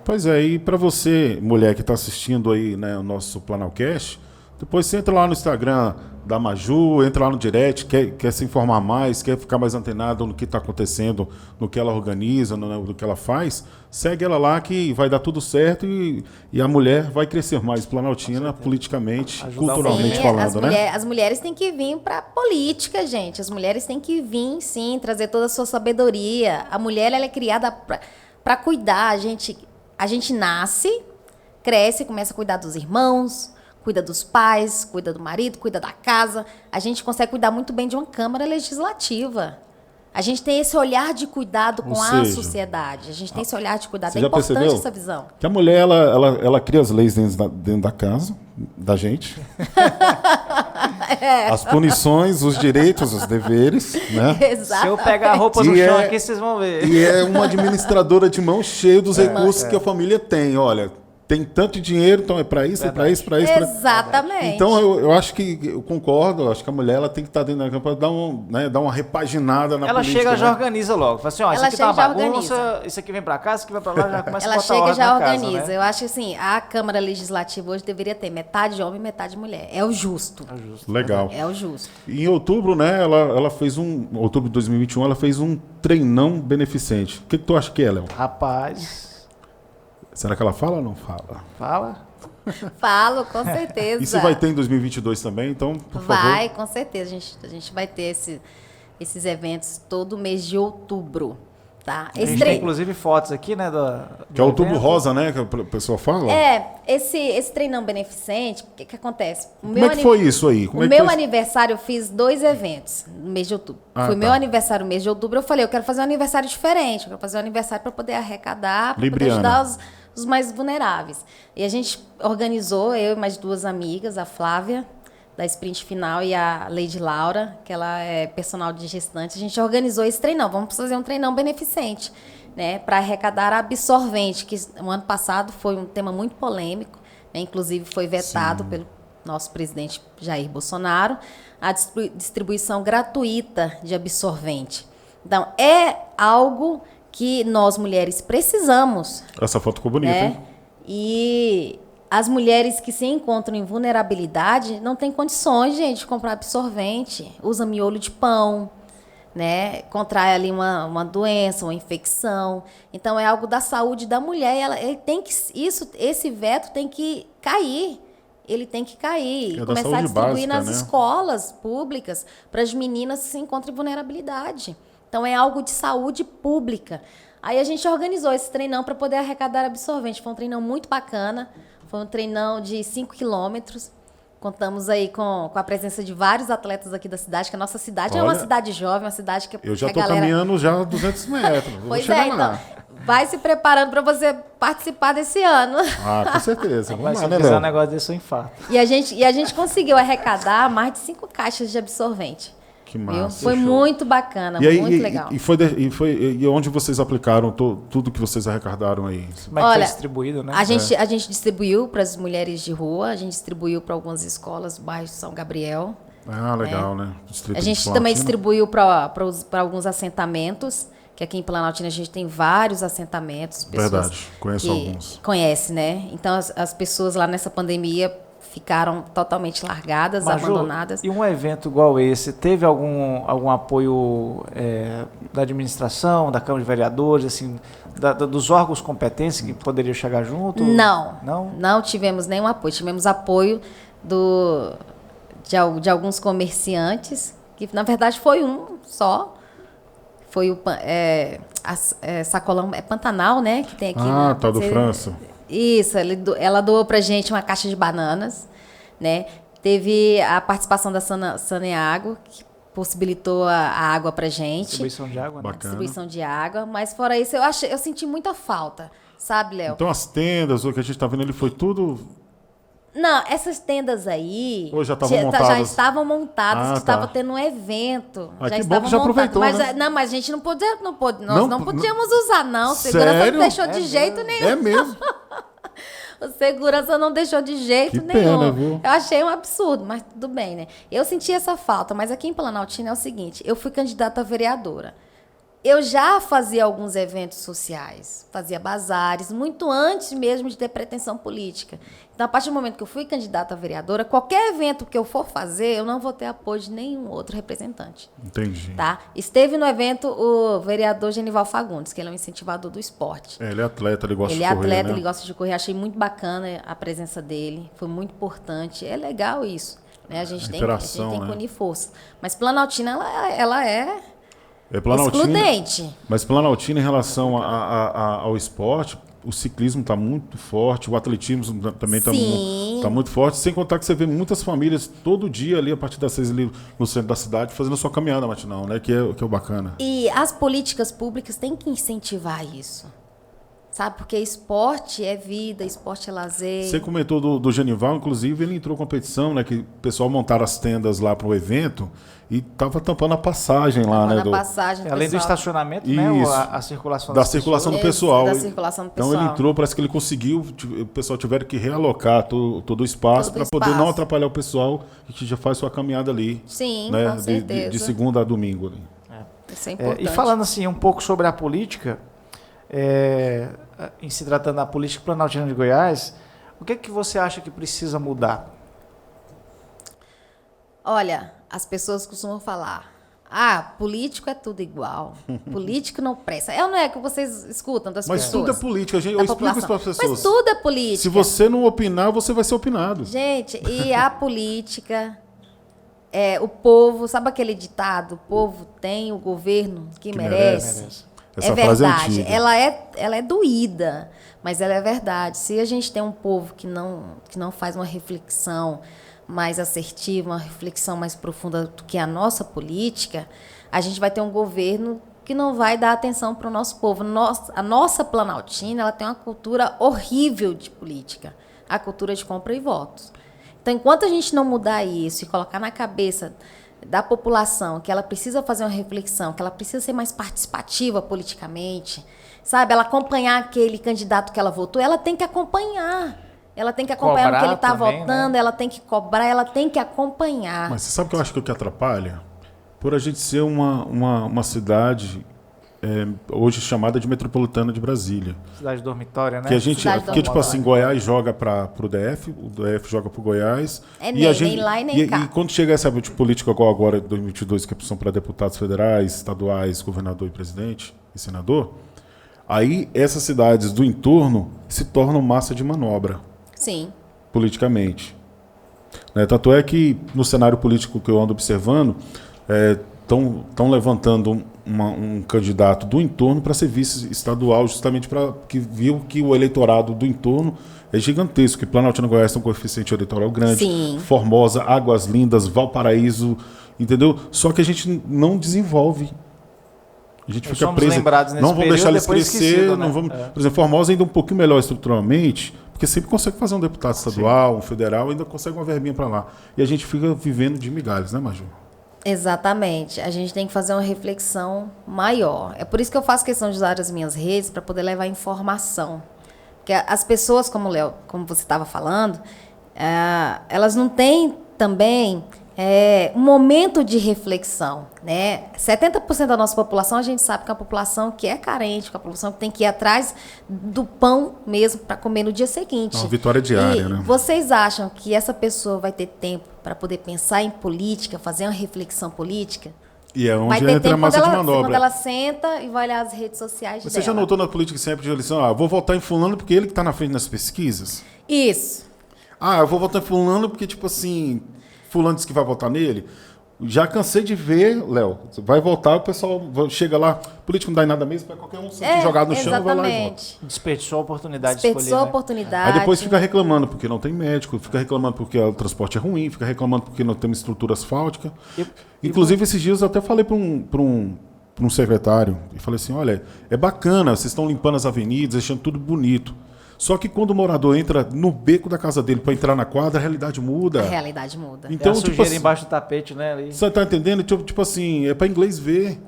Pois é, e para você, mulher que está assistindo aí, né, o nosso Planalcast, depois você entra lá no Instagram da Maju, entra lá no direct, quer se informar mais, quer ficar mais antenado no que está acontecendo, no que ela organiza, no que ela faz, segue ela lá que vai dar tudo certo e a mulher vai crescer mais planaltina politicamente, culturalmente falando, né? As mulheres têm que vir para a política, gente. As mulheres têm que vir, sim, trazer toda a sua sabedoria. A mulher ela é criada para cuidar. A gente nasce, cresce, começa a cuidar dos irmãos, cuida dos pais, cuida do marido, cuida da casa. A gente consegue cuidar muito bem de uma Câmara Legislativa. A gente tem esse olhar de cuidado com a sociedade. A gente tem esse olhar de cuidado. É importante percebeu? essa visão. Que a mulher, ela cria as leis dentro da casa, da gente. As punições, os direitos, os deveres, né? Exato. Se eu pegar a roupa no chão aqui, vocês vão ver. E é uma administradora de mão cheia dos recursos que a família tem. Olha, tem tanto dinheiro, então é para isso, é para isso, para isso. Exatamente. Então eu acho que, eu concordo, eu acho que a mulher ela tem que estar dentro da campanha para dar uma repaginada na política. Ela chega, né? já organiza logo. Fala assim, isso aqui tá uma bagunça, isso aqui vem para cá, isso aqui vai para lá, já começa a botar ordem na casa. Ela chega e já organiza. Né? Eu acho que assim, a Câmara Legislativa hoje deveria ter metade homem e metade mulher. É o justo. Legal. É o justo. Em outubro, né, ela fez outubro de 2021, ela fez um treinão beneficente. O que tu acha que é, Léo? Rapaz... Será que ela fala ou não fala? Fala. Falo, com certeza. Isso vai ter em 2022 também, então, por favor. Vai, com certeza. A gente vai ter esses eventos todo mês de outubro. Tá? A gente tem, inclusive, fotos aqui, né? Que é o Outubro Rosa, né? Que a pessoa fala. Esse treinão beneficente, o que acontece? Como é que foi isso aí? O meu aniversário, eu fiz 2 eventos no mês de outubro. Foi meu aniversário no mês de outubro. Eu falei, eu quero fazer um aniversário diferente. Eu quero fazer um aniversário para poder arrecadar, para poder ajudar os mais vulneráveis. E a gente organizou, eu e mais 2 amigas, a Flávia, da Sprint Final, e a Lady Laura, que ela é personal de gestante. A gente organizou esse treinão. Vamos fazer um treinão beneficente, né, para arrecadar absorvente, que no ano passado foi um tema muito polêmico, né, inclusive foi vetado pelo nosso presidente Jair Bolsonaro, a distribuição gratuita de absorvente. Então, é algo que nós mulheres precisamos. Essa foto ficou bonita, né? hein? E as mulheres que se encontram em vulnerabilidade não têm condições, gente, de comprar absorvente. Usa miolo de pão, né? Contrai ali uma doença, uma infecção. Então, é algo da saúde da mulher. Esse veto tem que cair. Ele tem que cair e começar a distribuir nas escolas públicas para as meninas que se encontram em vulnerabilidade. Então, é algo de saúde pública. Aí a gente organizou esse treinão para poder arrecadar absorvente. Foi um treinão muito bacana. Foi um treinão de 5 quilômetros. Contamos aí com a presença de vários atletas aqui da cidade, que a nossa cidade é uma cidade jovem, uma cidade que eu já estou caminhando já 200 metros. Pois é, então, vai se preparando para você participar desse ano. Ah, com certeza. Vamos lá, né, Léo? Um negócio desse eu infarto. E a gente conseguiu arrecadar mais de 5 caixas de absorvente. Que massa. Foi muito bacana, muito legal. E onde vocês aplicaram tudo que vocês arrecadaram aí? Como é que foi distribuído, né? A gente distribuiu para as mulheres de rua, a gente distribuiu para algumas escolas do bairro São Gabriel. Ah, legal, né? A gente também distribuiu para alguns assentamentos, que aqui em Planaltina a gente tem vários assentamentos. Verdade, conheço alguns. Conhece, né? Então as pessoas lá nessa pandemia ficaram totalmente largadas, abandonadas. E um evento igual esse, teve algum apoio da administração, da Câmara de Vereadores, assim, dos órgãos competentes que poderiam chegar junto? Não tivemos nenhum apoio. Tivemos apoio de alguns comerciantes, que na verdade foi um só. Foi o Sacolão Pantanal, né? Que tem aqui. Ah, tá do França. Isso, ela doou pra gente uma caixa de bananas, né? Teve a participação da Saneago, que possibilitou a água pra gente. Distribuição de água, né? Bacana. Distribuição de água. Mas fora isso, eu senti muita falta. Sabe, Léo? Então as tendas, o que a gente tá vendo ali foi tudo... Não, essas tendas aí Ou já estavam já montadas? estavam montadas, Ah, que estava tá. tendo um evento. Ah, já que bom estavam que já aproveitou, montadas. né? Mas, não, mas a gente não podia, Não, não podíamos usar, não. O segurança Sério? não deixou de jeito nenhum. É mesmo? O segurança não deixou de jeito Que nenhum. pena, viu? Eu achei um absurdo, mas tudo bem, né? Eu senti essa falta, mas aqui em Planaltina é o seguinte, eu fui candidata a vereadora. Eu já fazia alguns eventos sociais, fazia bazares, muito antes mesmo de ter pretensão política. Então, a partir do momento que eu fui candidata a vereadora, qualquer evento que eu for fazer, eu não vou ter apoio de nenhum outro representante. Entendi. Tá? Esteve no evento o vereador Genival Fagundes, que ele é um incentivador do esporte. Ele é atleta, ele gosta Ele de é correr, atleta, né? ele gosta de correr. Achei muito bacana a presença dele. Foi muito importante. É legal isso. Né? A gente tem interação, que né? unir força. Mas Planaltina, ela é Planaltina, excludente. mas Planaltina, em relação ao esporte, o ciclismo está muito forte, o atletismo também Sim. tá muito forte, sem contar que você vê muitas famílias todo dia ali, a partir das 6 ali no centro da cidade, fazendo a sua caminhada matinal, né? Que é o bacana. E as políticas públicas têm que incentivar isso. Sabe? Porque esporte é vida, esporte é lazer. Você comentou do Genival, inclusive, ele entrou com competição, né? Que o pessoal montaram as tendas lá para o evento e tava tampando a passagem lá, né? Na passagem, Além do pessoal. estacionamento, né? Isso. A circulação Da das circulação do pessoas. pessoal. Da circulação do Então pessoal. ele entrou, parece que ele conseguiu, o pessoal tiveram que realocar todo o espaço Todo para o poder não espaço. atrapalhar o pessoal que já faz sua caminhada ali. Sim, né? com certeza. De segunda a domingo. Ali. Isso é importante. E falando assim um pouco sobre a política, em se tratando da política planaltina de Goiás, o que você acha que precisa mudar? Olha, as pessoas costumam falar, político é tudo igual, político não presta. É ou não é que vocês escutam das Mas pessoas? tudo é política, gente. Eu da explico isso para as população? pessoas. Mas tudo é política. Se você não opinar, você vai ser opinado. Gente, e a política, o povo, sabe aquele ditado? O povo tem o governo que merece. Essa frase é verdade. antiga. Ela é doída, mas ela é verdade. Se a gente tem um povo que não faz uma reflexão mais assertiva, uma reflexão mais profunda do que a nossa política, a gente vai ter um governo que não vai dar atenção para o nosso povo. A nossa Planaltina, ela tem uma cultura horrível de política, a cultura de compra e votos. Então, enquanto a gente não mudar isso e colocar na cabeça da população que ela precisa fazer uma reflexão, que ela precisa ser mais participativa politicamente, sabe? Ela acompanhar aquele candidato que ela votou, ela tem que acompanhar. Ela tem que acompanhar o que ele está também, votando, né? Ela tem que cobrar, ela tem que acompanhar. Mas você sabe o que eu acho que atrapalha? Por a gente ser uma cidade hoje chamada de metropolitana de Brasília. Cidade dormitória, né? Que a gente, Cidade porque tipo assim, dormitória. Goiás joga para o DF joga para o Goiás. Nem lá e nem cá. E quando chega essa política igual agora, 2022, que são para deputados federais, estaduais, governador e presidente e senador, aí essas cidades do entorno se tornam massa de manobra. Sim. Politicamente. Né? Tanto é que no cenário político que eu ando observando, estão levantando um candidato do entorno para ser vice estadual, justamente para que viu que o eleitorado do entorno é gigantesco, que Planaltina Goiás tem um coeficiente eleitoral grande, Sim. Formosa, Águas Lindas, Valparaíso, entendeu? Só que a gente não desenvolve. A gente Nós fica somos preso. lembrados nesse Não vamos período, deixar eles depois crescer. esquecido, Não né? vamos, por exemplo, Formosa ainda um pouquinho melhor estruturalmente, porque sempre consegue fazer um deputado estadual, um federal, ainda consegue uma verbinha para lá. E a gente fica vivendo de migalhas, né, Maju? Exatamente. A gente tem que fazer uma reflexão maior. É por isso que eu faço questão de usar as minhas redes para poder levar informação. Porque as pessoas, como Léo, como você estava falando, elas não têm também um momento de reflexão, né? 70% da nossa população, a gente sabe que é uma população que é carente, que é uma população que tem que ir atrás do pão mesmo para comer no dia seguinte. Uma vitória diária, né? Vocês acham que essa pessoa vai ter tempo para poder pensar em política, fazer uma reflexão política? E é Vai onde ter entra a tempo massa de quando manobra. ela senta e vai olhar as redes sociais Você dela. já notou na política sempre de eleição, vou votar em fulano porque ele que está na frente nas pesquisas? Isso. Eu vou votar em fulano porque, tipo assim, fulano disse que vai votar nele. Já cansei de ver, Léo, vai voltar, o pessoal chega lá, político não dá em nada mesmo, vai qualquer um sentir jogado no chão e vai lá e volta. Desperdiçou a oportunidade de Desperdiçou escolher, a né? oportunidade. Aí depois fica reclamando porque não tem médico, fica reclamando porque o transporte é ruim, fica reclamando porque não tem uma estrutura asfáltica. Inclusive, esses dias eu até falei para um secretário, e falei assim, olha, é bacana, vocês estão limpando as avenidas, deixando tudo bonito. Só que quando o morador entra no beco da casa dele para entrar na quadra, a realidade muda. A realidade muda. É Então, a sujeira tipo assim, embaixo do tapete, né? Ali. você tá entendendo? Tipo assim, é para inglês ver.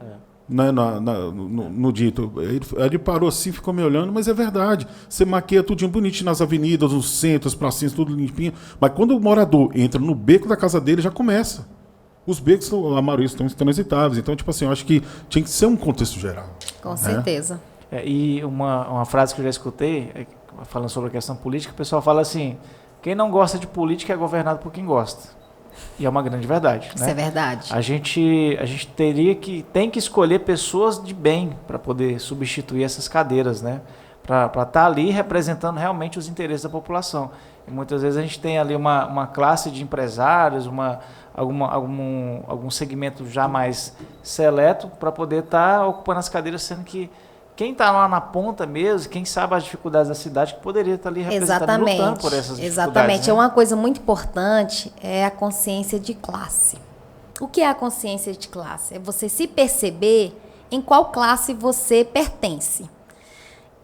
Né, no dito. Ele parou assim, ficou me olhando, mas é verdade. Você maqueia tudinho bonitinho nas avenidas, nos centros, as pracinhas, tudo limpinho. Mas quando o morador entra no beco da casa dele, já começa. Os becos, a maioria estão transitáveis. Então, tipo assim, eu acho que tinha que ser um contexto geral. Com certeza. E uma frase que eu já escutei, falando sobre a questão política, o pessoal fala assim, quem não gosta de política é governado por quem gosta. E é uma grande verdade. Isso né? é verdade. A gente tem que escolher pessoas de bem para poder substituir essas cadeiras, né? Para estar ali representando realmente os interesses da população. E muitas vezes a gente tem ali uma classe de empresários, algum segmento já mais seleto para poder estar ocupando as cadeiras, sendo que quem está lá na ponta mesmo, quem sabe as dificuldades da cidade, que poderia estar ali representando, lutando por essas dificuldades. Exatamente. Né? Uma coisa muito importante é a consciência de classe. O que é a consciência de classe? É você se perceber em qual classe você pertence.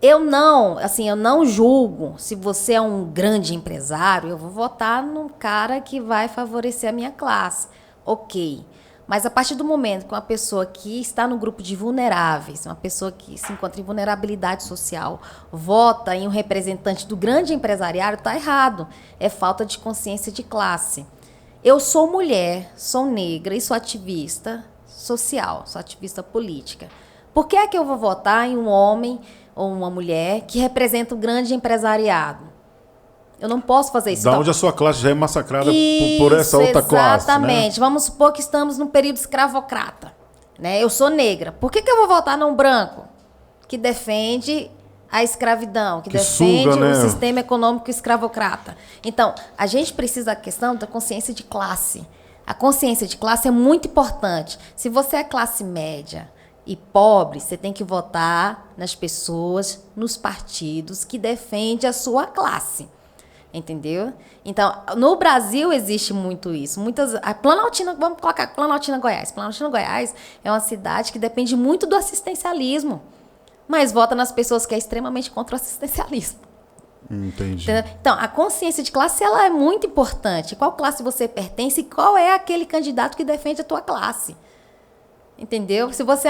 Eu não julgo se você é um grande empresário, eu vou votar num cara que vai favorecer a minha classe. Ok. Mas a partir do momento que uma pessoa que está no grupo de vulneráveis, uma pessoa que se encontra em vulnerabilidade social, vota em um representante do grande empresariado, está errado. É falta de consciência de classe. Eu sou mulher, sou negra e sou ativista social, sou ativista política. Por que é que eu vou votar em um homem ou uma mulher que representa o grande empresariado? Eu não posso fazer isso. Da onde a sua classe já é massacrada por essa outra classe. Exatamente. Né? Vamos supor que estamos num período escravocrata. Né? Eu sou negra. Por que eu vou votar num branco que defende a escravidão, que defende suga, né? o sistema econômico escravocrata? Então, a gente precisa da questão da consciência de classe. A consciência de classe é muito importante. Se você é classe média e pobre, você tem que votar nas pessoas, nos partidos que defendem a sua classe. Entendeu? Então, no Brasil existe muito isso. A Planaltina, vamos colocar Planaltina, Goiás. Planaltina, Goiás é uma cidade que depende muito do assistencialismo, mas vota nas pessoas que é extremamente contra o assistencialismo. Entendi. Entendeu? Então, a consciência de classe ela é muito importante. Qual classe você pertence e qual é aquele candidato que defende a tua classe. Entendeu? Se você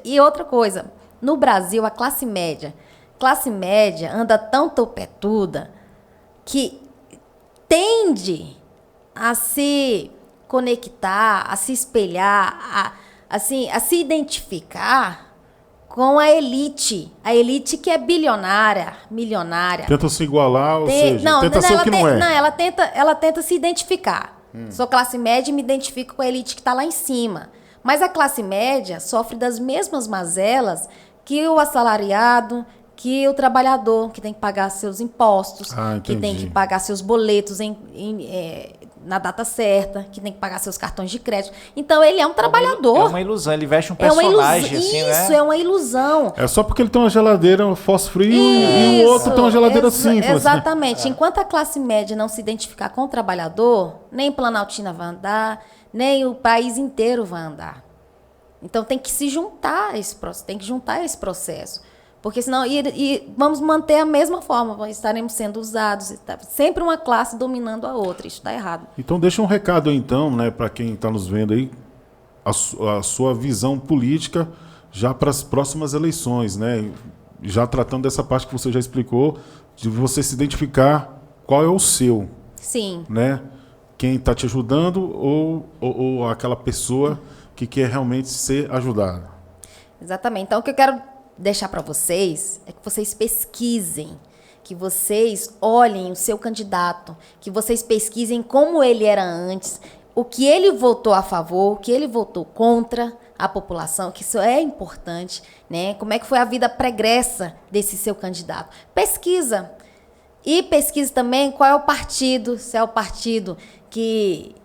E outra coisa, no Brasil, a classe média anda tão topetuda que tende a se conectar, a se espelhar, a se identificar com a elite que é bilionária, milionária. Tenta se igualar, ou seja, tenta ser o que não é. Não, ela tenta se identificar. Sou classe média e me identifico com a elite que está lá em cima. Mas a classe média sofre das mesmas mazelas que o assalariado, que o trabalhador, que tem que pagar seus impostos, que tem que pagar seus boletos na data certa, que tem que pagar seus cartões de crédito. Então, ele é um trabalhador. É uma ilusão, ele veste um personagem assim, Isso, né? é uma ilusão. É só porque ele tem uma geladeira fósforo e o outro tem uma geladeira simples. Exatamente. Enquanto a classe média não se identificar com o trabalhador, nem Planaltina vai andar, nem o país inteiro vai andar. Então, tem que se juntar a esse processo, tem que juntar esse processo. Porque senão, vamos manter a mesma forma, estaremos sendo usados, sempre uma classe dominando a outra, isso está errado. Então deixa um recado aí, então, né, para quem está nos vendo aí, a sua visão política já para as próximas eleições, né? Já tratando dessa parte que você já explicou, de você se identificar qual é o seu. Sim. Né? Quem está te ajudando ou aquela pessoa que quer realmente ser ajudada. Exatamente. Então, o que eu quero deixar para vocês é que vocês pesquisem, que vocês olhem o seu candidato, que vocês pesquisem como ele era antes, o que ele votou a favor, o que ele votou contra a população, que isso é importante, né? Como é que foi a vida pregressa desse seu candidato. Pesquisa. E pesquise também qual é o partido, se é o partido que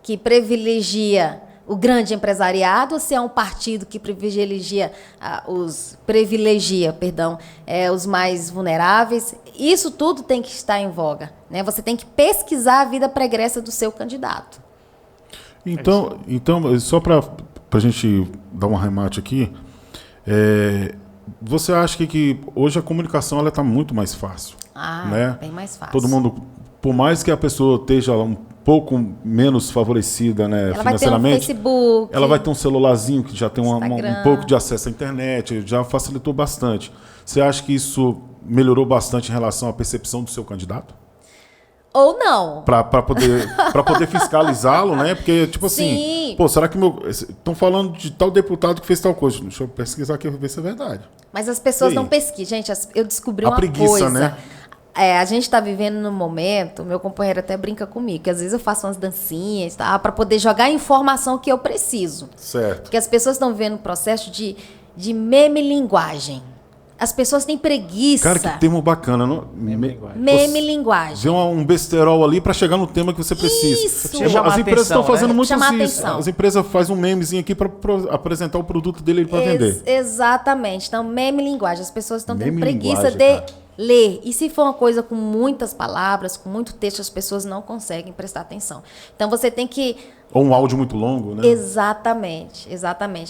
que privilegia o grande empresariado, ou se é um partido que privilegia os mais vulneráveis. Isso tudo tem que estar em voga, né? Você tem que pesquisar a vida pregressa do seu candidato. Então só para a gente dar um arremate aqui, você acha que hoje a comunicação está muito mais fácil? Né? Bem mais fácil. Todo mundo, por mais que a pessoa esteja um pouco menos favorecida, né, ela financeiramente, vai ter um Facebook, ela vai ter um celularzinho que já tem um pouco de acesso à internet, já facilitou bastante. Você acha que isso melhorou bastante em relação à percepção do seu candidato? Ou não? Para poder fiscalizá-lo, né? Porque, tipo assim, será que estão falando de tal deputado que fez tal coisa? Deixa eu pesquisar aqui para ver se é verdade. Mas as pessoas não pesquisam. Gente, eu descobri uma preguiça, coisa. Né? A gente está vivendo num momento, meu companheiro até brinca comigo, que às vezes eu faço umas dancinhas, tá, para poder jogar a informação que eu preciso. Certo. Porque as pessoas estão vivendo um processo de meme-linguagem. As pessoas têm preguiça. Cara, que termo bacana. Não? Meme-linguagem. Vê um besterol ali para chegar no tema que você precisa. Isso. As empresas estão fazendo muito isso. As empresas fazem um memezinho aqui para apresentar o produto dele para vender. Exatamente. Então, meme-linguagem. As pessoas estão tendo preguiça de ler. E se for uma coisa com muitas palavras, com muito texto, as pessoas não conseguem prestar atenção. Então, você tem que... Ou um áudio muito longo, né? Exatamente.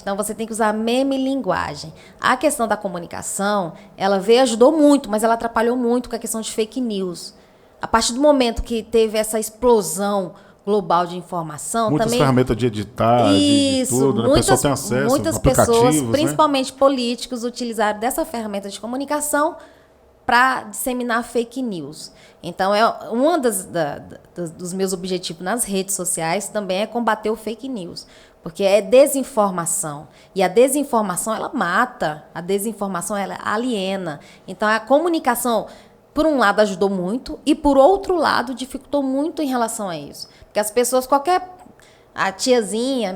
Então, você tem que usar meme-linguagem. A questão da comunicação, ela ajudou muito, mas ela atrapalhou muito com a questão de fake news. A partir do momento que teve essa explosão global de informação... Muitas ferramentas de editar, de tudo, né? O pessoal tem acesso, muitas pessoas, principalmente políticos, utilizaram dessa ferramenta de comunicação para disseminar fake news. Então, um dos meus objetivos nas redes sociais também é combater o fake news, porque é desinformação. E a desinformação, ela mata, a desinformação, ela aliena. Então, a comunicação, por um lado, ajudou muito, e, por outro lado, dificultou muito em relação a isso. Porque as pessoas, a tiazinha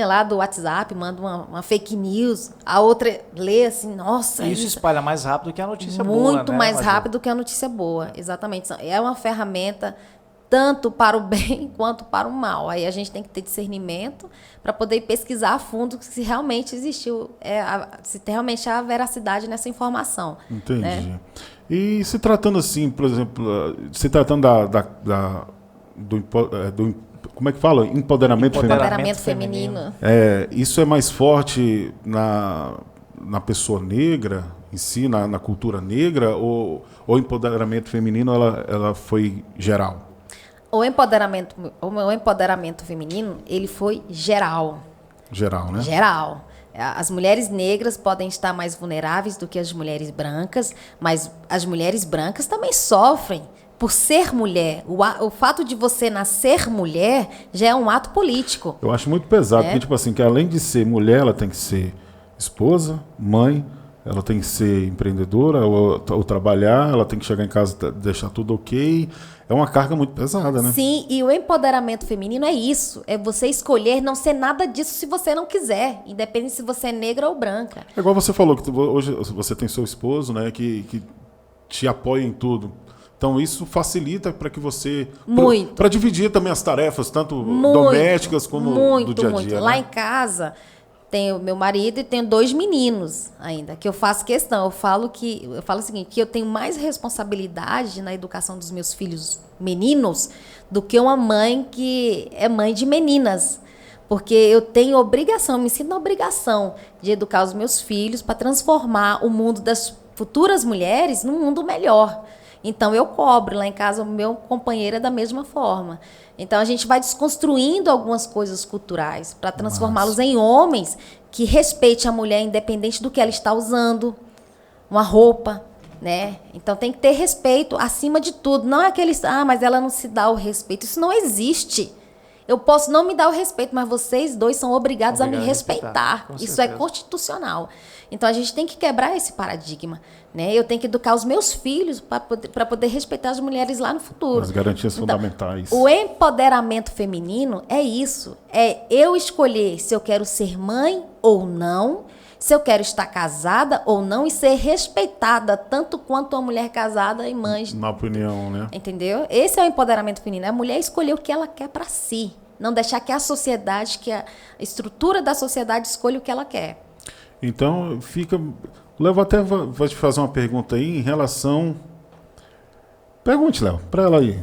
lá do WhatsApp manda uma fake news, a outra lê assim, nossa... Isso espalha mais rápido que a notícia boa, né? Muito mais Maju? rápido que a notícia boa, exatamente. É uma ferramenta tanto para o bem quanto para o mal. Aí a gente tem que ter discernimento para poder pesquisar a fundo se realmente existiu, se realmente há veracidade nessa informação. Entendi. Né? E se tratando assim, por exemplo, do como é que fala? Empoderamento feminino. Isso é mais forte na pessoa negra em si, na cultura negra, ou o empoderamento feminino ela foi geral? O empoderamento feminino, ele foi geral. Geral, né? Geral. As mulheres negras podem estar mais vulneráveis do que as mulheres brancas, mas as mulheres brancas também sofrem por ser mulher. O fato de você nascer mulher já é um ato político. Eu acho muito pesado, porque, tipo assim, que além de ser mulher, ela tem que ser esposa, mãe, ela tem que ser empreendedora ou trabalhar, ela tem que chegar em casa, deixar tudo ok. É uma carga muito pesada, né? Sim, e o empoderamento feminino é isso. É você escolher não ser nada disso se você não quiser, independente se você é negra ou branca. É igual você falou, que hoje você tem seu esposo, né, que te apoia em tudo. Então, isso facilita para que você... Para dividir também as tarefas, tanto domésticas como do dia a dia. Né? Lá em casa, tenho meu marido e tenho 2 meninos ainda, que eu faço questão. Eu falo o seguinte, que eu tenho mais responsabilidade na educação dos meus filhos meninos do que uma mãe que é mãe de meninas. Porque eu tenho obrigação, me sinto na obrigação de educar os meus filhos para transformar o mundo das futuras mulheres num mundo melhor. Então, eu cobro. Lá em casa, o meu companheiro é da mesma forma. Então, a gente vai desconstruindo algumas coisas culturais para transformá-los em homens que respeitem a mulher independente do que ela está usando, uma roupa, né? Então, tem que ter respeito acima de tudo. Não é aqueles, mas ela não se dá o respeito. Isso não existe. Eu posso não me dar o respeito, mas vocês dois são obrigados a me respeitar. Isso é constitucional. Então, a gente tem que quebrar esse paradigma. Né? Eu tenho que educar os meus filhos para poder respeitar as mulheres lá no futuro. As garantias fundamentais. O empoderamento feminino é isso. É eu escolher se eu quero ser mãe ou não se eu quero estar casada ou não e ser respeitada tanto quanto uma mulher casada e mãe. Na opinião, né? Entendeu? Esse é o empoderamento feminino. A mulher escolher o que ela quer para si. Não deixar que a sociedade, que a estrutura da sociedade escolha o que ela quer. Então, fica... Léo até vai te fazer uma pergunta aí em relação... Pergunte, Léo, para ela aí.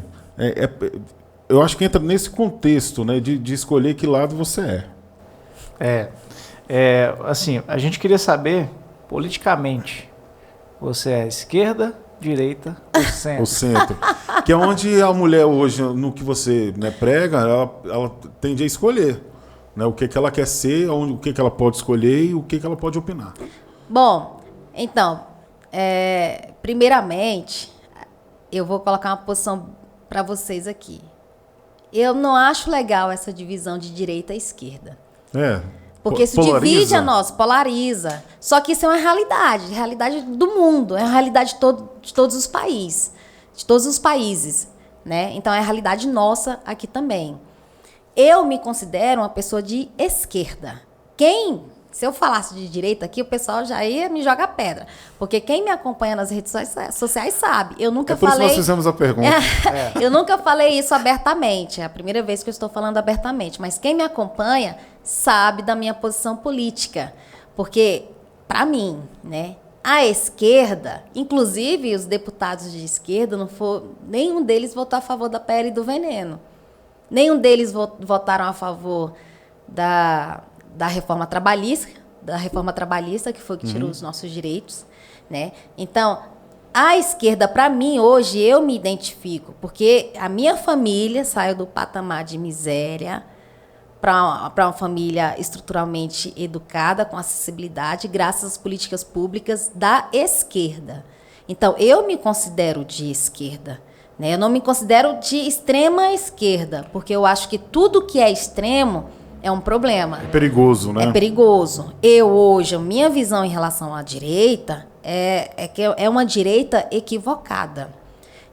Eu acho que entra nesse contexto, né, de escolher que lado você é. Assim, a gente queria saber, politicamente, você é esquerda, direita ou centro? O centro. Que é onde a mulher hoje, no que você, né, prega, ela tende a escolher, né, o que ela quer ser, o que ela pode escolher e o que ela pode opinar. Bom, então, primeiramente, eu vou colocar uma posição para vocês aqui. Eu não acho legal essa divisão de direita e esquerda. Porque isso divide a nós, polariza. Só que isso é uma realidade do mundo, é uma realidade de todos os países, né? Então é a realidade nossa aqui também. Eu me considero uma pessoa de esquerda. Se eu falasse de direita aqui, o pessoal já ia me jogar pedra. Porque quem me acompanha nas redes sociais sabe. Eu nunca falei... Por isso nós fizemos a pergunta. Eu nunca falei isso abertamente. É a primeira vez que eu estou falando abertamente. Mas quem me acompanha sabe da minha posição política. Porque, para mim, né, a esquerda, inclusive os deputados de esquerda, nenhum deles votou a favor da PL do veneno. Nenhum deles votaram a favor da reforma trabalhista, que foi que tirou os nossos direitos, né? Então, a esquerda, para mim, hoje, eu me identifico, porque a minha família saiu do patamar de miséria para uma família estruturalmente educada, com acessibilidade, graças às políticas públicas da esquerda. Então, eu me considero de esquerda, né? Eu não me considero de extrema esquerda, porque eu acho que tudo que é extremo é um problema. É perigoso, né? É perigoso. Hoje, a minha visão em relação à direita é que é uma direita equivocada.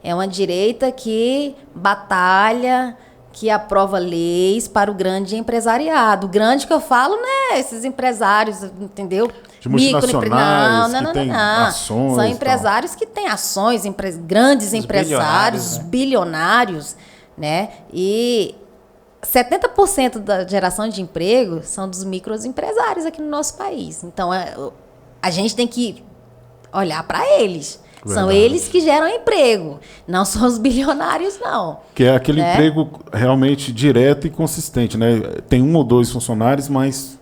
É uma direita que batalha, que aprova leis para o grande empresariado. O grande que eu falo, né? Esses empresários, entendeu? De multinacionais, que têm ações. São empresários que têm ações, grandes empresários, bilionários, né? E 70% da geração de emprego são dos microempresários aqui no nosso país. Então, a gente tem que olhar para eles. Verdade. São eles que geram emprego, não são os bilionários, não. Que é aquele emprego realmente direto e consistente, né? Tem 1 ou 2 funcionários, mas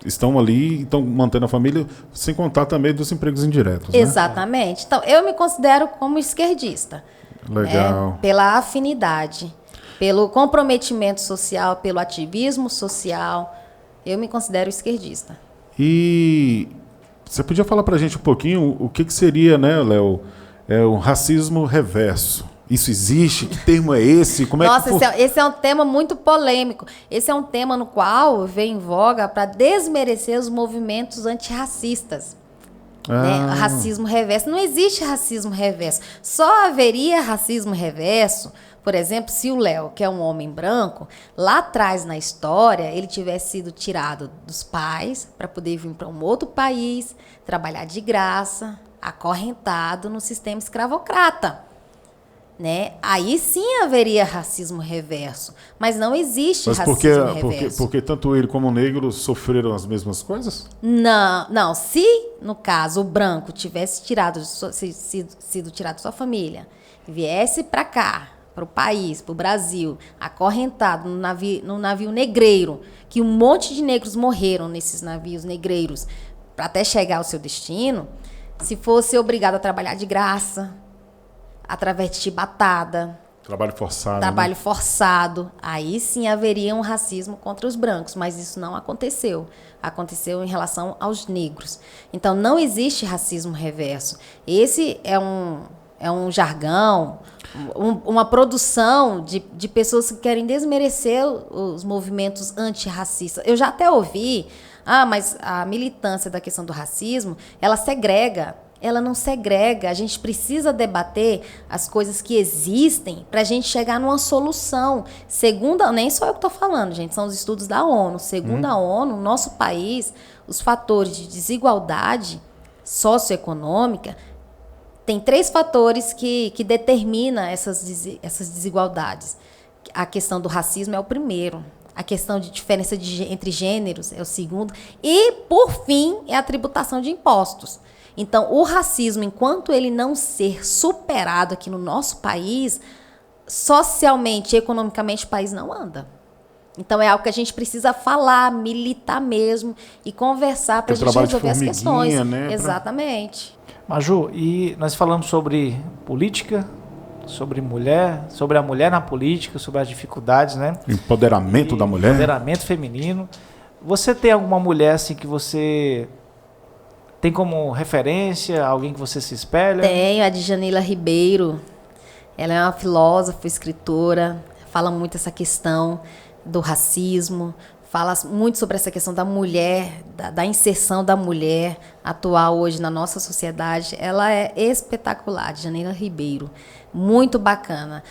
estão ali, estão mantendo a família, sem contar também dos empregos indiretos. Exatamente. Né? Então, eu me considero como esquerdista. Legal. Né? Pela afinidade, pelo comprometimento social, pelo ativismo social, eu me considero esquerdista. E você podia falar para a gente um pouquinho o que seria, né, Léo, o racismo reverso? Isso existe? Que termo é esse? Como Nossa, esse é um tema muito polêmico. Esse é um tema no qual vem em voga para desmerecer os movimentos antirracistas. Né? Racismo reverso. Não existe racismo reverso. Só haveria racismo reverso, por exemplo, se o Léo, que é um homem branco, lá atrás na história, ele tivesse sido tirado dos pais para poder vir para um outro país, trabalhar de graça, acorrentado no sistema escravocrata. Né? Aí sim haveria racismo reverso, mas não existe racismo reverso. Porque tanto ele como o negro sofreram as mesmas coisas? Não. Se, no caso, o branco tivesse sido tirado de sua família, viesse para cá, para o país, para o Brasil, acorrentado no navio negreiro, que um monte de negros morreram nesses navios negreiros para até chegar ao seu destino, se fosse obrigado a trabalhar de graça, através de chibatada, trabalho forçado, aí sim haveria um racismo contra os brancos, mas isso não aconteceu. Aconteceu em relação aos negros. Então não existe racismo reverso. Esse é um jargão, uma produção de pessoas que querem desmerecer os movimentos antirracistas. Eu já até ouvi, mas a militância da questão do racismo, ela segrega ela não segrega. A gente precisa debater as coisas que existem para a gente chegar numa solução. Segundo, nem só eu que estou falando, gente, são os estudos da ONU. Segundo a ONU, no nosso país, os fatores de desigualdade socioeconômica, tem 3 fatores que determinam essas desigualdades. A questão do racismo é o primeiro. A questão de diferença entre gêneros é o segundo. E, por fim, é a tributação de impostos. Então, o racismo, enquanto ele não ser superado aqui no nosso país, socialmente e economicamente o país não anda. Então, é algo que a gente precisa falar, militar mesmo e conversar para a gente resolver as questões. Né? Exatamente. Maju, e nós falamos sobre política, sobre mulher, sobre a mulher na política, sobre as dificuldades, né? Empoderamento da mulher. Empoderamento feminino. Você tem alguma mulher assim que você tem como referência, alguém que você se espelha? Tenho, a Djanila Ribeiro. Ela é uma filósofa, escritora, fala muito essa questão do racismo, fala muito sobre essa questão da mulher, da inserção da mulher atual hoje na nossa sociedade. Ela é espetacular, Djanila Ribeiro. Muito bacana.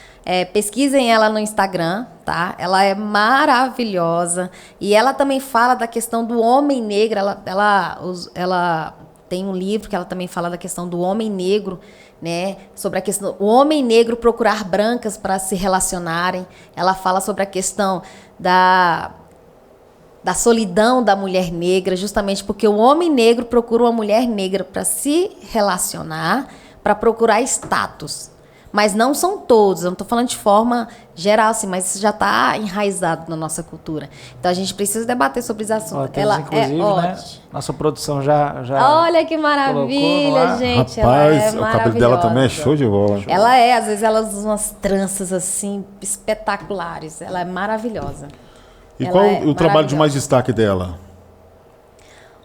Pesquisem ela no Instagram, tá? Ela é maravilhosa. E ela também fala da questão do homem negro. Ela tem um livro que ela também fala da questão do homem negro, né? Sobre a questão do homem negro procurar brancas para se relacionarem. Ela fala sobre a questão da solidão da mulher negra, justamente porque o homem negro procura uma mulher negra para se relacionar, para procurar status. Mas não são todos, eu não estou falando de forma geral, assim, mas isso já está enraizado na nossa cultura. Então a gente precisa debater sobre os assuntos. Ela inclusive, é ótima. Né, nossa produção já olha que maravilha, gente. Rapaz, ela é o cabelo dela também é show de bola. Ela às vezes ela usa umas tranças assim espetaculares. Ela é maravilhosa. E qual o trabalho de mais destaque dela?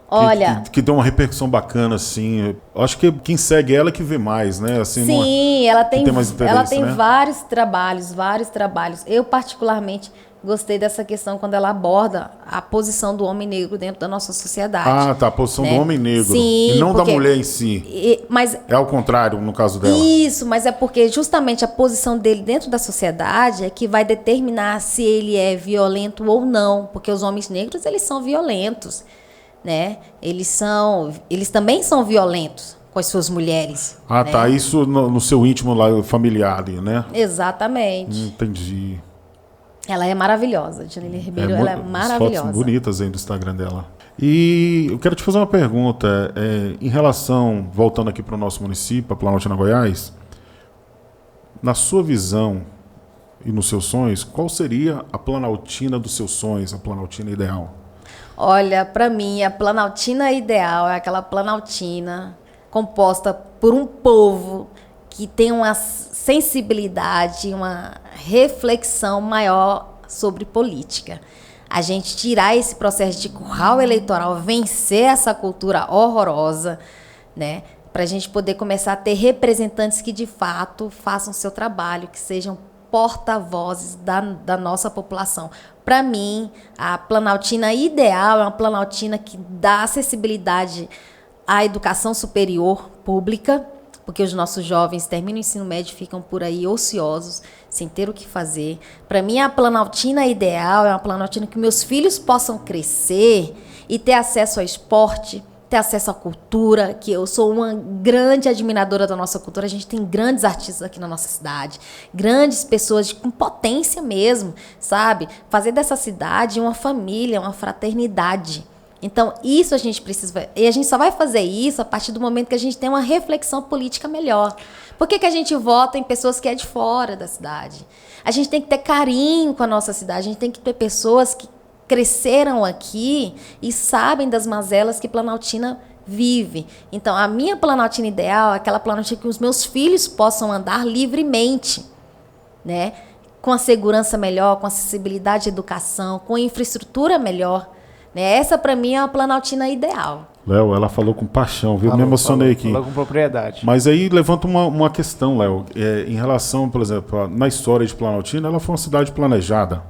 Olha, que deu uma repercussão bacana, assim. Eu acho que quem segue ela é que vê mais, né? Assim, sim, ela tem né? vários trabalhos. Eu, particularmente, gostei dessa questão quando ela aborda a posição do homem negro dentro da nossa sociedade. Ah, tá. A posição do homem negro. Sim, e não da mulher em si. Mas é ao contrário, no caso dela. Isso, mas é porque justamente a posição dele dentro da sociedade é que vai determinar se ele é violento ou não. Porque os homens negros, eles são violentos, né? Eles também são violentos com as suas mulheres. Ah, né? Tá. Isso no seu íntimo lá, familiar ali, né? Exatamente. Entendi. Ela é maravilhosa, Djanila Ribeiro, ela é maravilhosa. Fotos bonitas aí do Instagram dela. E eu quero te fazer uma pergunta. Em relação, voltando aqui para o nosso município, a Planaltina, Goiás, na sua visão e nos seus sonhos, qual seria a Planaltina dos seus sonhos, a Planaltina ideal? Olha, para mim, a Planaltina ideal é aquela Planaltina composta por um povo que tem uma sensibilidade, uma reflexão maior sobre política. A gente tirar esse processo de curral eleitoral, vencer essa cultura horrorosa, né? Para a gente poder começar a ter representantes que, de fato, façam o seu trabalho, que sejam porta-vozes da nossa população. Para mim, a Planaltina ideal é uma Planaltina que dá acessibilidade à educação superior pública, porque os nossos jovens terminam o ensino médio e ficam por aí ociosos, sem ter o que fazer. Para mim, a Planaltina ideal é uma Planaltina que meus filhos possam crescer e ter acesso ao esporte, ter acesso à cultura, que eu sou uma grande admiradora da nossa cultura. A gente tem grandes artistas aqui na nossa cidade, grandes pessoas com potência mesmo, sabe? Fazer dessa cidade uma família, uma fraternidade. Então, isso a gente precisa... E a gente só vai fazer isso a partir do momento que a gente tem uma reflexão política melhor. Por que a gente vota em pessoas que é de fora da cidade? A gente tem que ter carinho com a nossa cidade, a gente tem que ter pessoas que cresceram aqui e sabem das mazelas que Planaltina vive. Então, a minha Planaltina ideal é aquela Planaltina que os meus filhos possam andar livremente, né? Com a segurança melhor, com acessibilidade à educação, com infraestrutura melhor. Essa, para mim, é uma Planaltina ideal. Léo, ela falou com paixão, viu? Me emocionei aqui. Falou com propriedade. Mas aí levanta uma questão, Léo. Em relação, por exemplo, na história de Planaltina, ela foi uma cidade planejada.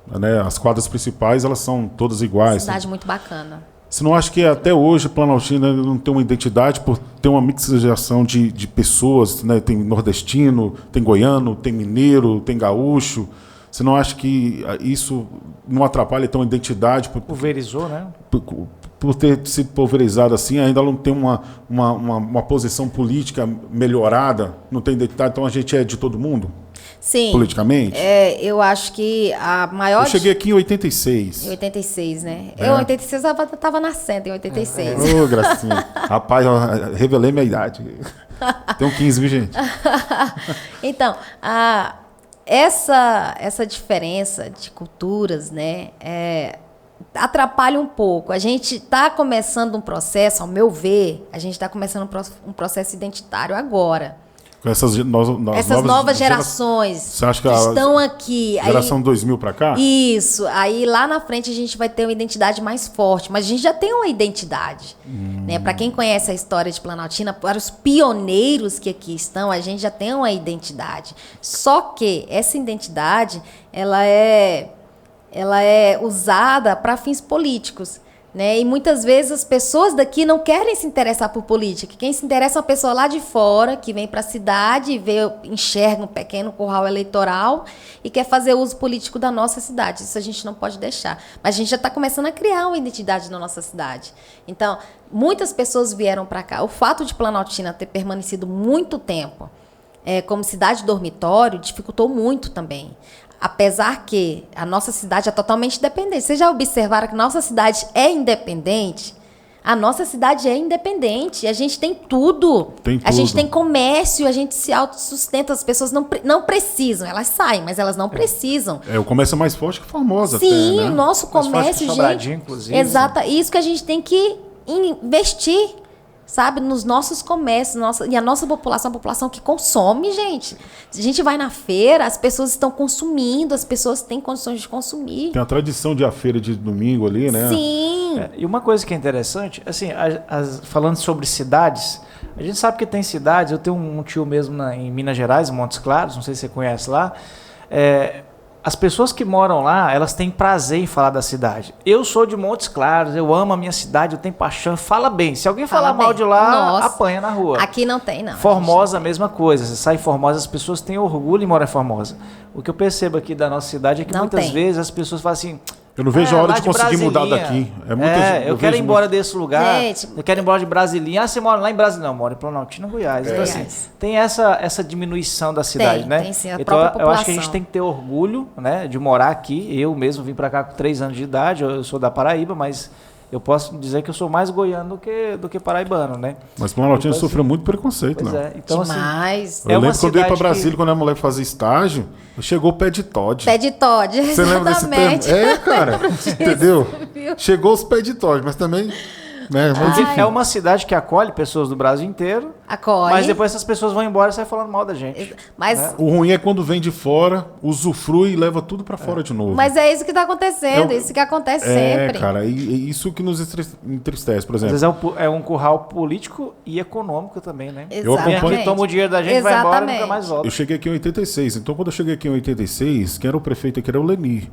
Né? As quadras principais, elas são todas iguais. Cidade muito bacana. Você não acha que até hoje Planaltina não tem uma identidade por ter uma mixação de pessoas, né? Tem nordestino, tem goiano, tem mineiro, tem gaúcho. Você não acha que isso não atrapalha ter uma identidade? Pulverizou, né? Por ter sido pulverizado assim, ainda não tem uma posição política melhorada, não tem identidade, então a gente é de todo mundo? Sim. Politicamente? Eu acho que a maior... Eu cheguei aqui em 86. Em 86, né? Eu, em 86, eu estava nascendo, em 86. Ô, gracinha. Rapaz, eu revelei minha idade. Tenho 15, viu, gente? Então, essa diferença de culturas, né, atrapalha um pouco. A gente está começando um processo, ao meu ver, a gente está começando um processo identitário agora. Com essas novas gerações você acha que estão aqui. Geração aí, 2000 para cá? Isso. Aí lá na frente a gente vai ter uma identidade mais forte. Mas a gente já tem uma identidade. Né? Para quem conhece a história de Planaltina, para os pioneiros que aqui estão, a gente já tem uma identidade. Só que essa identidade ela é usada para fins políticos. Né? E muitas vezes as pessoas daqui não querem se interessar por política. Quem se interessa é uma pessoa lá de fora, que vem para a cidade e enxerga um pequeno curral eleitoral e quer fazer uso político da nossa cidade. Isso a gente não pode deixar. Mas a gente já está começando a criar uma identidade na nossa cidade. Então, muitas pessoas vieram para cá. O fato de Planaltina ter permanecido muito tempo como cidade dormitório dificultou muito também. Apesar que a nossa cidade é totalmente independente. Vocês já observaram que nossa cidade é independente? A nossa cidade é independente. A gente tem tudo. A gente tem comércio, a gente se autossustenta. As pessoas não precisam. Elas saem, mas elas não precisam. O comércio é mais forte que Formosa. Sim, até, né? O nosso comércio, gente... Inclusive. Exato. Isso que a gente tem que investir, sabe, nos nossos comércios. E a nossa população é uma população que consome, gente. Se a gente vai na feira, as pessoas estão consumindo, as pessoas têm condições de consumir. Tem a tradição de a feira de domingo ali, né? Sim. E uma coisa que é interessante, assim, falando sobre cidades, a gente sabe que tem cidades, eu tenho um tio mesmo em Minas Gerais, em Montes Claros, não sei se você conhece lá, as pessoas que moram lá, elas têm prazer em falar da cidade. Eu sou de Montes Claros, eu amo a minha cidade, eu tenho paixão, fala bem. Se alguém falar mal de lá, nossa, apanha na rua. Aqui não tem, não. Formosa, a mesma coisa. Você sai em Formosa, as pessoas têm orgulho em morar em Formosa. O que eu percebo aqui da nossa cidade é que muitas vezes as pessoas falam assim... Eu não vejo a hora de conseguir mudar daqui. Eu quero ir embora desse lugar. Gente, eu quero ir embora de Brasilinha. Você mora lá em Brasília? Não, eu moro em Planaltina, Goiás. Então, assim, tem essa diminuição da cidade, né? Tem sim, a então, própria população. Eu acho que a gente tem que ter orgulho, né, de morar aqui. Eu mesmo vim para cá com 3 anos de idade. Eu sou da Paraíba, mas eu posso dizer que eu sou mais goiano do que paraibano, né? Mas Planaltina sofreu muito preconceito, pois né? Então, demais. Eu lembro quando eu ia para Brasília, quando a mulher fazia estágio, chegou o pé de Todd. Pé de Todd, Você lembra desse termo? Cara, entendeu? Chegou os pés de Todd, mas também... Né? É uma cidade que acolhe pessoas do Brasil inteiro. Acolhe. Mas depois essas pessoas vão embora e saem falando mal da gente. Mas o ruim é quando vem de fora, usufrui e leva tudo para fora de novo. Mas é isso que está acontecendo, isso que acontece sempre. Cara, e isso que nos entristece, por exemplo. Às vezes é um curral político e econômico também, né? Exatamente. Quem toma o dinheiro da gente vai embora e nunca mais volta. Eu cheguei aqui em 86, então quando eu cheguei aqui em 86, quem era o prefeito aqui era o Leni.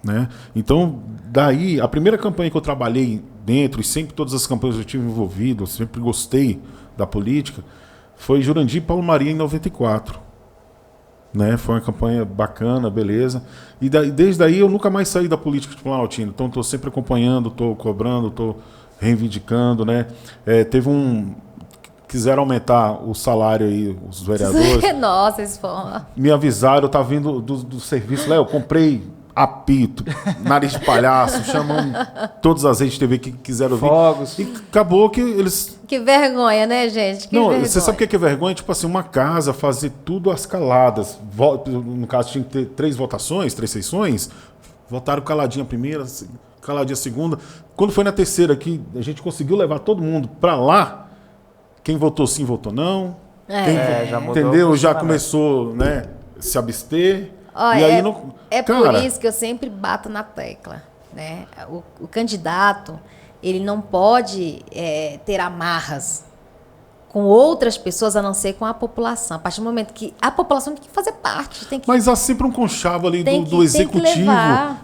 Né? Então, daí, a primeira campanha que eu trabalhei dentro, e sempre todas as campanhas eu estive envolvido, eu sempre gostei da política, foi Jurandir e Paulo Maria em 94. Né? Foi uma campanha bacana, beleza. E desde aí eu nunca mais saí da política de Planaltina. Então, estou sempre acompanhando, estou cobrando, estou reivindicando. Né? Quiseram aumentar o salário aí, os vereadores. Nossa, isso foi... Me avisaram, eu estava vindo do serviço, Léo, eu comprei apito, nariz de palhaço, chamam todas as redes de TV que quiseram vir. Fogos. E acabou que eles... Que vergonha, né, gente? Não, você sabe o que é vergonha? Tipo assim, uma casa fazer tudo às caladas. No caso, tinha que ter 3 votações, 3 sessões. Votaram caladinha a primeira, caladinha a segunda. Quando foi na terceira que a gente conseguiu levar todo mundo para lá, quem votou sim, votou não. Já mudou. Entendeu? Já começou, né, se abster. Olha, e aí não... por isso que eu sempre bato na tecla. Né? O candidato, ele não pode ter amarras. com outras pessoas, a não ser com a população. A partir do momento que a população tem que fazer parte. Tem que, Mas há sempre um conchavo ali do executivo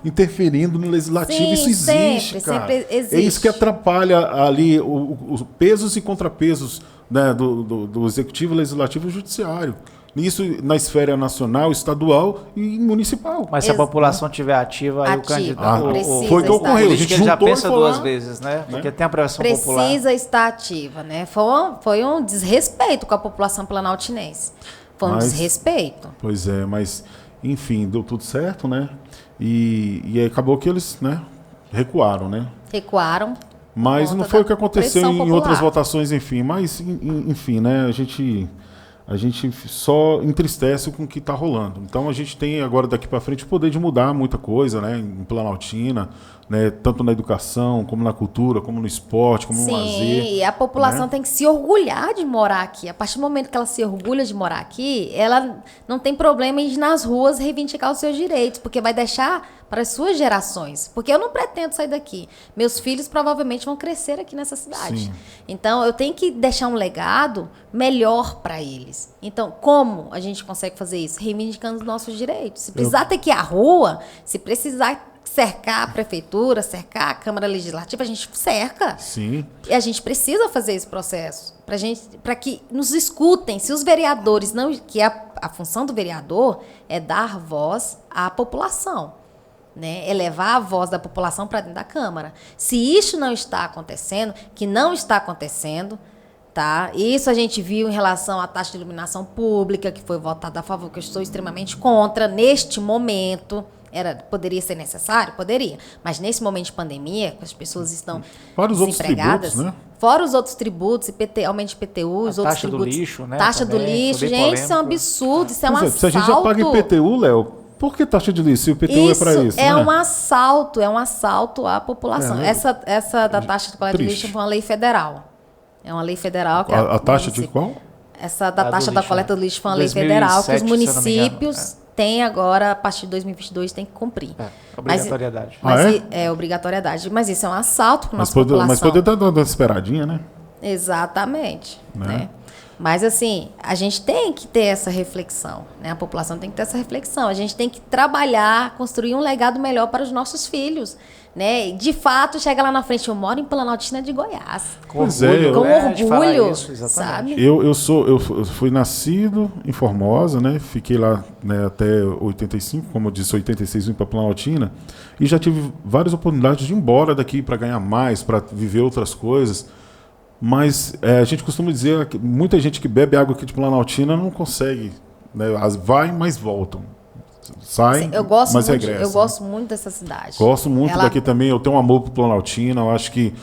interferindo no legislativo. Sim, isso existe, cara. Sempre existe. É isso que atrapalha ali os pesos e contrapesos, né, do executivo, legislativo e judiciário. Isso na esfera nacional, estadual e municipal. Mas se a população estiver ativa, aí o candidato... Foi o que ocorreu. A gente já pensa juntou duas vezes, né? Porque tem a pressão popular. Precisa estar ativa, né? Foi um desrespeito com a população planaltinense. Foi um desrespeito. Pois é, mas, enfim, deu tudo certo, né? E acabou que eles, né, recuaram, né? Recuaram. Mas não foi o que aconteceu em outras votações, enfim. Mas, enfim, né? A gente só entristece com o que está rolando. Então a gente tem agora daqui para frente o poder de mudar muita coisa, né? Em Planaltina, né? Tanto na educação, como na cultura, como no esporte, como no lazer. Sim, e a população tem que se orgulhar de morar aqui. A partir do momento que ela se orgulha de morar aqui, ela não tem problema em ir nas ruas reivindicar os seus direitos, porque vai deixar para as suas gerações. Porque eu não pretendo sair daqui. Meus filhos provavelmente vão crescer aqui nessa cidade. Sim. Então, eu tenho que deixar um legado melhor para eles. Então, como a gente consegue fazer isso? Reivindicando os nossos direitos. Se precisar ter que ir à rua, se precisar cercar a prefeitura, cercar a Câmara Legislativa, a gente cerca. Sim. E a gente precisa fazer esse processo para que nos escutem. Se os vereadores não... Que a função do vereador é dar voz à população. Né, elevar a voz da população para dentro da Câmara. Se isso não está acontecendo, que não está acontecendo, tá? Isso a gente viu em relação à taxa de iluminação pública, que foi votada a favor, que eu estou extremamente contra neste momento. Poderia ser necessário? Poderia. Mas nesse momento de pandemia, que as pessoas estão desempregadas, né? Fora os outros tributos, aumento de IPTU, os outros tributos. Taxa do lixo, né? Taxa do lixo, gente, isso é um absurdo, isso é um assalto. Se a gente já paga IPTU, Léo, por que taxa de lixo? Se o IPTU é para isso, é, né? um assalto à população. Essa da taxa de coleta de lixo foi uma lei federal. É uma lei federal. Que a taxa de qual? Essa da taxa da coleta do lixo foi uma lei federal que os municípios têm agora, a partir de 2022, tem que cumprir. Obrigatoriedade. É obrigatoriedade. Mas isso é um assalto com a nossa população. Mas poder dar uma esperadinha, né? Exatamente. Né? Mas, assim, a gente tem que ter essa reflexão, né? A população tem que ter essa reflexão. A gente tem que trabalhar, construir um legado melhor para os nossos filhos, né? De fato, chega lá na frente, eu moro em Planaltina de Goiás. Com orgulho, isso, sabe? Eu fui nascido em Formosa, né? Fiquei lá, né, até 85, como eu disse, 86 vim para Planaltina, e já tive várias oportunidades de ir embora daqui para ganhar mais, para viver outras coisas. Mas a gente costuma dizer que muita gente que bebe água aqui de Planaltina não consegue, né? Vai, mas voltam. Saem, mas regressam. Eu gosto muito dessa cidade. Gosto muito daqui também. Eu tenho um amor por Planaltina. Eu acho que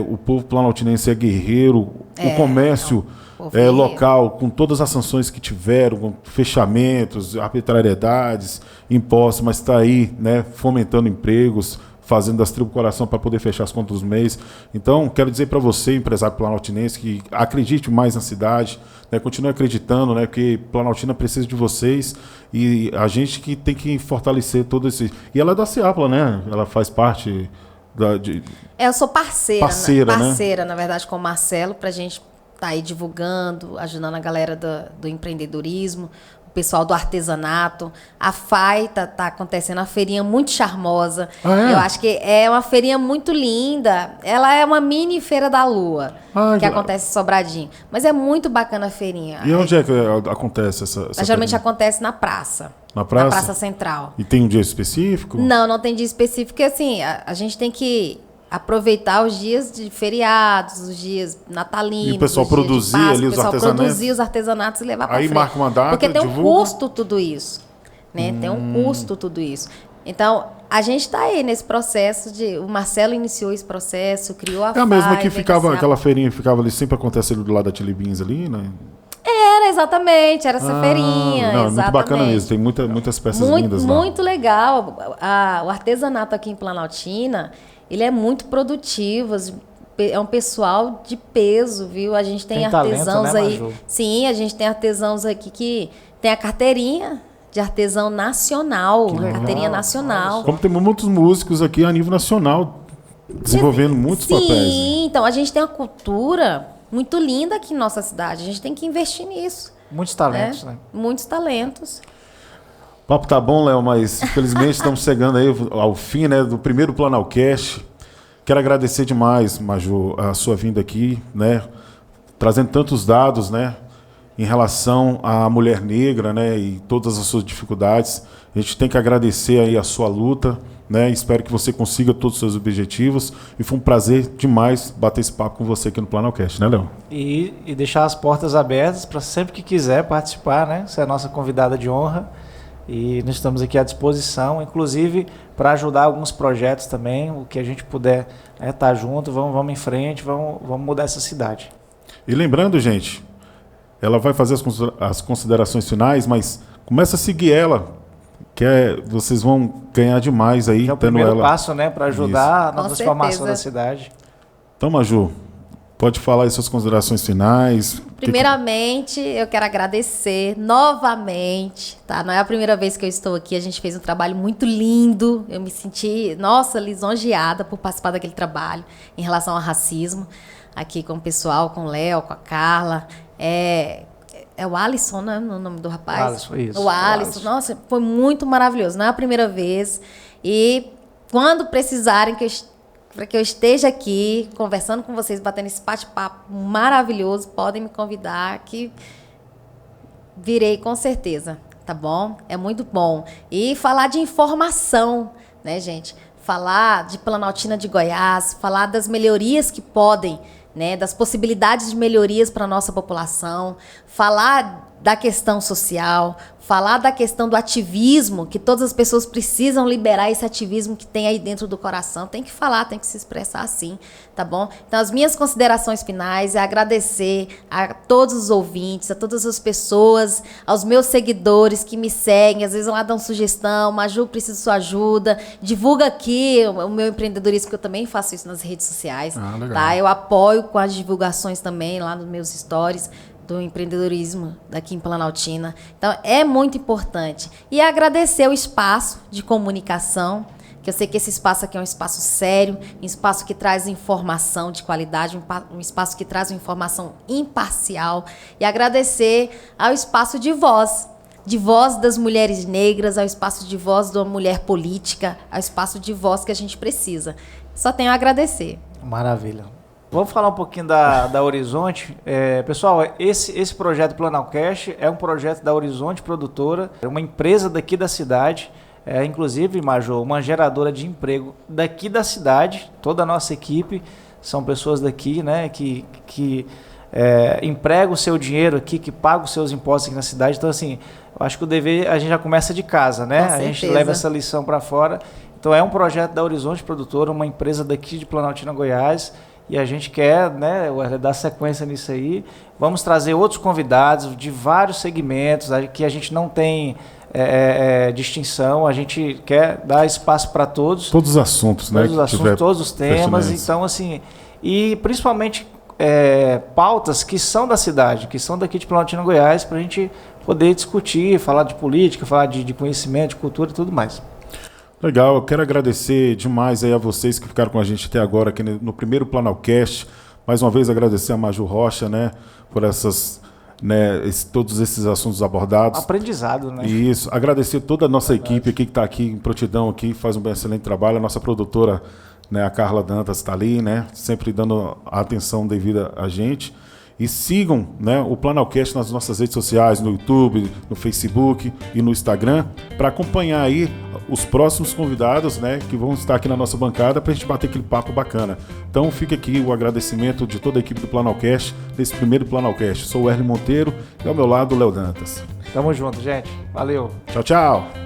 o povo planaltinense é guerreiro. O comércio local, com todas as sanções que tiveram, com fechamentos, arbitrariedades, impostos, mas está aí, né, fomentando empregos, fazendo das tribos coração para poder fechar as contas dos mês. Então, quero dizer para você, empresário planaltinense, que acredite mais na cidade, né, continue acreditando, né, que Planaltina precisa de vocês e a gente que tem que fortalecer todo esse... E ela é da Ciapla, né? Ela faz parte eu sou parceira, né? Na verdade, com o Marcelo, para a gente estar aí divulgando, ajudando a galera do empreendedorismo, o pessoal do artesanato. A FAI tá acontecendo, uma feirinha muito charmosa. Eu acho que é uma feirinha muito linda. Ela é uma mini Feira da Lua, que acontece em Sobradinho. Mas é muito bacana a feirinha. E onde é que acontece essa geralmente feirinha? acontece na praça. Na praça? Na Praça Central. E tem um dia específico? Não tem dia específico, porque assim, a gente tem que aproveitar os dias de feriados, os dias natalinos. E o pessoal produzir ali os artesanatos. Produzir os artesanatos e levar para frente. Aí marca uma data, porque tem divulga. Um custo tudo isso. Né? Tem um custo tudo isso. Então, a gente está aí nesse processo o Marcelo iniciou esse processo, criou a FAI. É a mesma que ficava, aquela feirinha que ficava ali, sempre acontece ali do lado da Chili Beans ali, né? Exatamente, era essa feirinha. Não, muito bacana mesmo, tem muitas peças lindas lá. Muito legal. O artesanato aqui em Planaltina, ele é muito produtivo, é um pessoal de peso, viu? A gente tem artesãos talento, né, aí. Maju? Sim, a gente tem artesãos aqui que tem a carteirinha de artesão nacional, carteirinha nacional. Como tem muitos músicos aqui a nível nacional, desenvolvendo muitos papéis. Sim, então a gente tem a cultura muito linda aqui em nossa cidade. A gente tem que investir nisso. Muitos talentos, né? Muitos talentos. O papo tá bom, Léo, mas infelizmente estamos chegando aí ao fim, né, do primeiro Planalcast. Quero agradecer demais, Maju, a sua vinda aqui, né, trazendo tantos dados, né, em relação à mulher negra, né, e todas as suas dificuldades. A gente tem que agradecer aí a sua luta, né, espero que você consiga todos os seus objetivos. E foi um prazer demais bater esse papo com você aqui no Planalcast, né, Léo? E deixar as portas abertas para sempre que quiser participar, né? Você é a nossa convidada de honra. E nós estamos aqui à disposição, inclusive para ajudar alguns projetos também, o que a gente puder tá junto, vamos em frente, vamos mudar essa cidade. E lembrando, gente, ela vai fazer as considerações finais, mas começa a seguir ela, vocês vão ganhar demais aí. É o primeiro passo, né, para ajudar na transformação da cidade. Então, Maju, pode falar aí suas considerações finais. Primeiramente, eu quero agradecer novamente, tá? Não é a primeira vez que eu estou aqui, a gente fez um trabalho muito lindo, eu me senti, nossa, lisonjeada por participar daquele trabalho em relação ao racismo, aqui com o pessoal, com o Léo, com a Carla, é o Alisson, né, o nome do rapaz? Alisson, isso. O Alisson, nossa, foi muito maravilhoso, não é a primeira vez, e quando precisarem para que eu esteja aqui conversando com vocês, batendo esse bate-papo maravilhoso, podem me convidar que virei com certeza, tá bom? É muito bom. E falar de informação, né, gente? Falar de Planaltina de Goiás, falar das melhorias que podem, né, das possibilidades de melhorias para a nossa população, falar da questão social, falar da questão do ativismo, que todas as pessoas precisam liberar esse ativismo que tem aí dentro do coração. Tem que falar, tem que se expressar assim, tá bom? Então, as minhas considerações finais é agradecer a todos os ouvintes, a todas as pessoas, aos meus seguidores que me seguem, às vezes lá dão sugestão, Maju, preciso de sua ajuda, divulga aqui o meu empreendedorismo, que eu também faço isso nas redes sociais, tá? Eu apoio com as divulgações também lá nos meus stories, do empreendedorismo daqui em Planaltina. Então, é muito importante. E agradecer o espaço de comunicação, que eu sei que esse espaço aqui é um espaço sério, um espaço que traz informação de qualidade, um espaço que traz uma informação imparcial. E agradecer ao espaço de voz das mulheres negras, ao espaço de voz da mulher política, ao espaço de voz que a gente precisa. Só tenho a agradecer. Maravilha. Vamos falar um pouquinho da Horizonte. Pessoal, esse projeto Planalcast é um projeto da Horizonte Produtora, é uma empresa daqui da cidade, inclusive, Major, uma geradora de emprego daqui da cidade. Toda a nossa equipe são pessoas daqui, né, que empregam o seu dinheiro aqui, que pagam os seus impostos aqui na cidade. Então, assim, eu acho que o dever a gente já começa de casa, né? A gente leva essa lição para fora. Então, é um projeto da Horizonte Produtora, uma empresa daqui de Planaltina, Goiás. E a gente quer, né, dar sequência nisso aí. Vamos trazer outros convidados de vários segmentos, que a gente não tem distinção. A gente quer dar espaço para todos. Todos os assuntos, né? Todos os assuntos, todos os temas. Então, assim, e principalmente pautas que são da cidade, que são daqui de Planaltina, Goiás, para a gente poder discutir, falar de política, falar de conhecimento, de cultura e tudo mais. Legal, eu quero agradecer demais aí a vocês que ficaram com a gente até agora aqui no primeiro Planalcast. Mais uma vez agradecer a Maju Rocha, né, por todos esses assuntos abordados. Aprendizado, né? Isso, agradecer toda a nossa equipe aqui que está aqui em prontidão aqui, faz um excelente trabalho. A nossa produtora, né, a Carla Dantas está ali, né, sempre dando a atenção devida a gente. E sigam, né, o Planalcast nas nossas redes sociais, no YouTube, no Facebook e no Instagram, para acompanhar aí os próximos convidados, né, que vão estar aqui na nossa bancada para a gente bater aquele papo bacana. Então fica aqui o agradecimento de toda a equipe do Planalcast, desse primeiro Planalcast. Sou o Erle Monteiro e ao meu lado o Léo Dantas. Tamo junto, gente. Valeu. Tchau, tchau.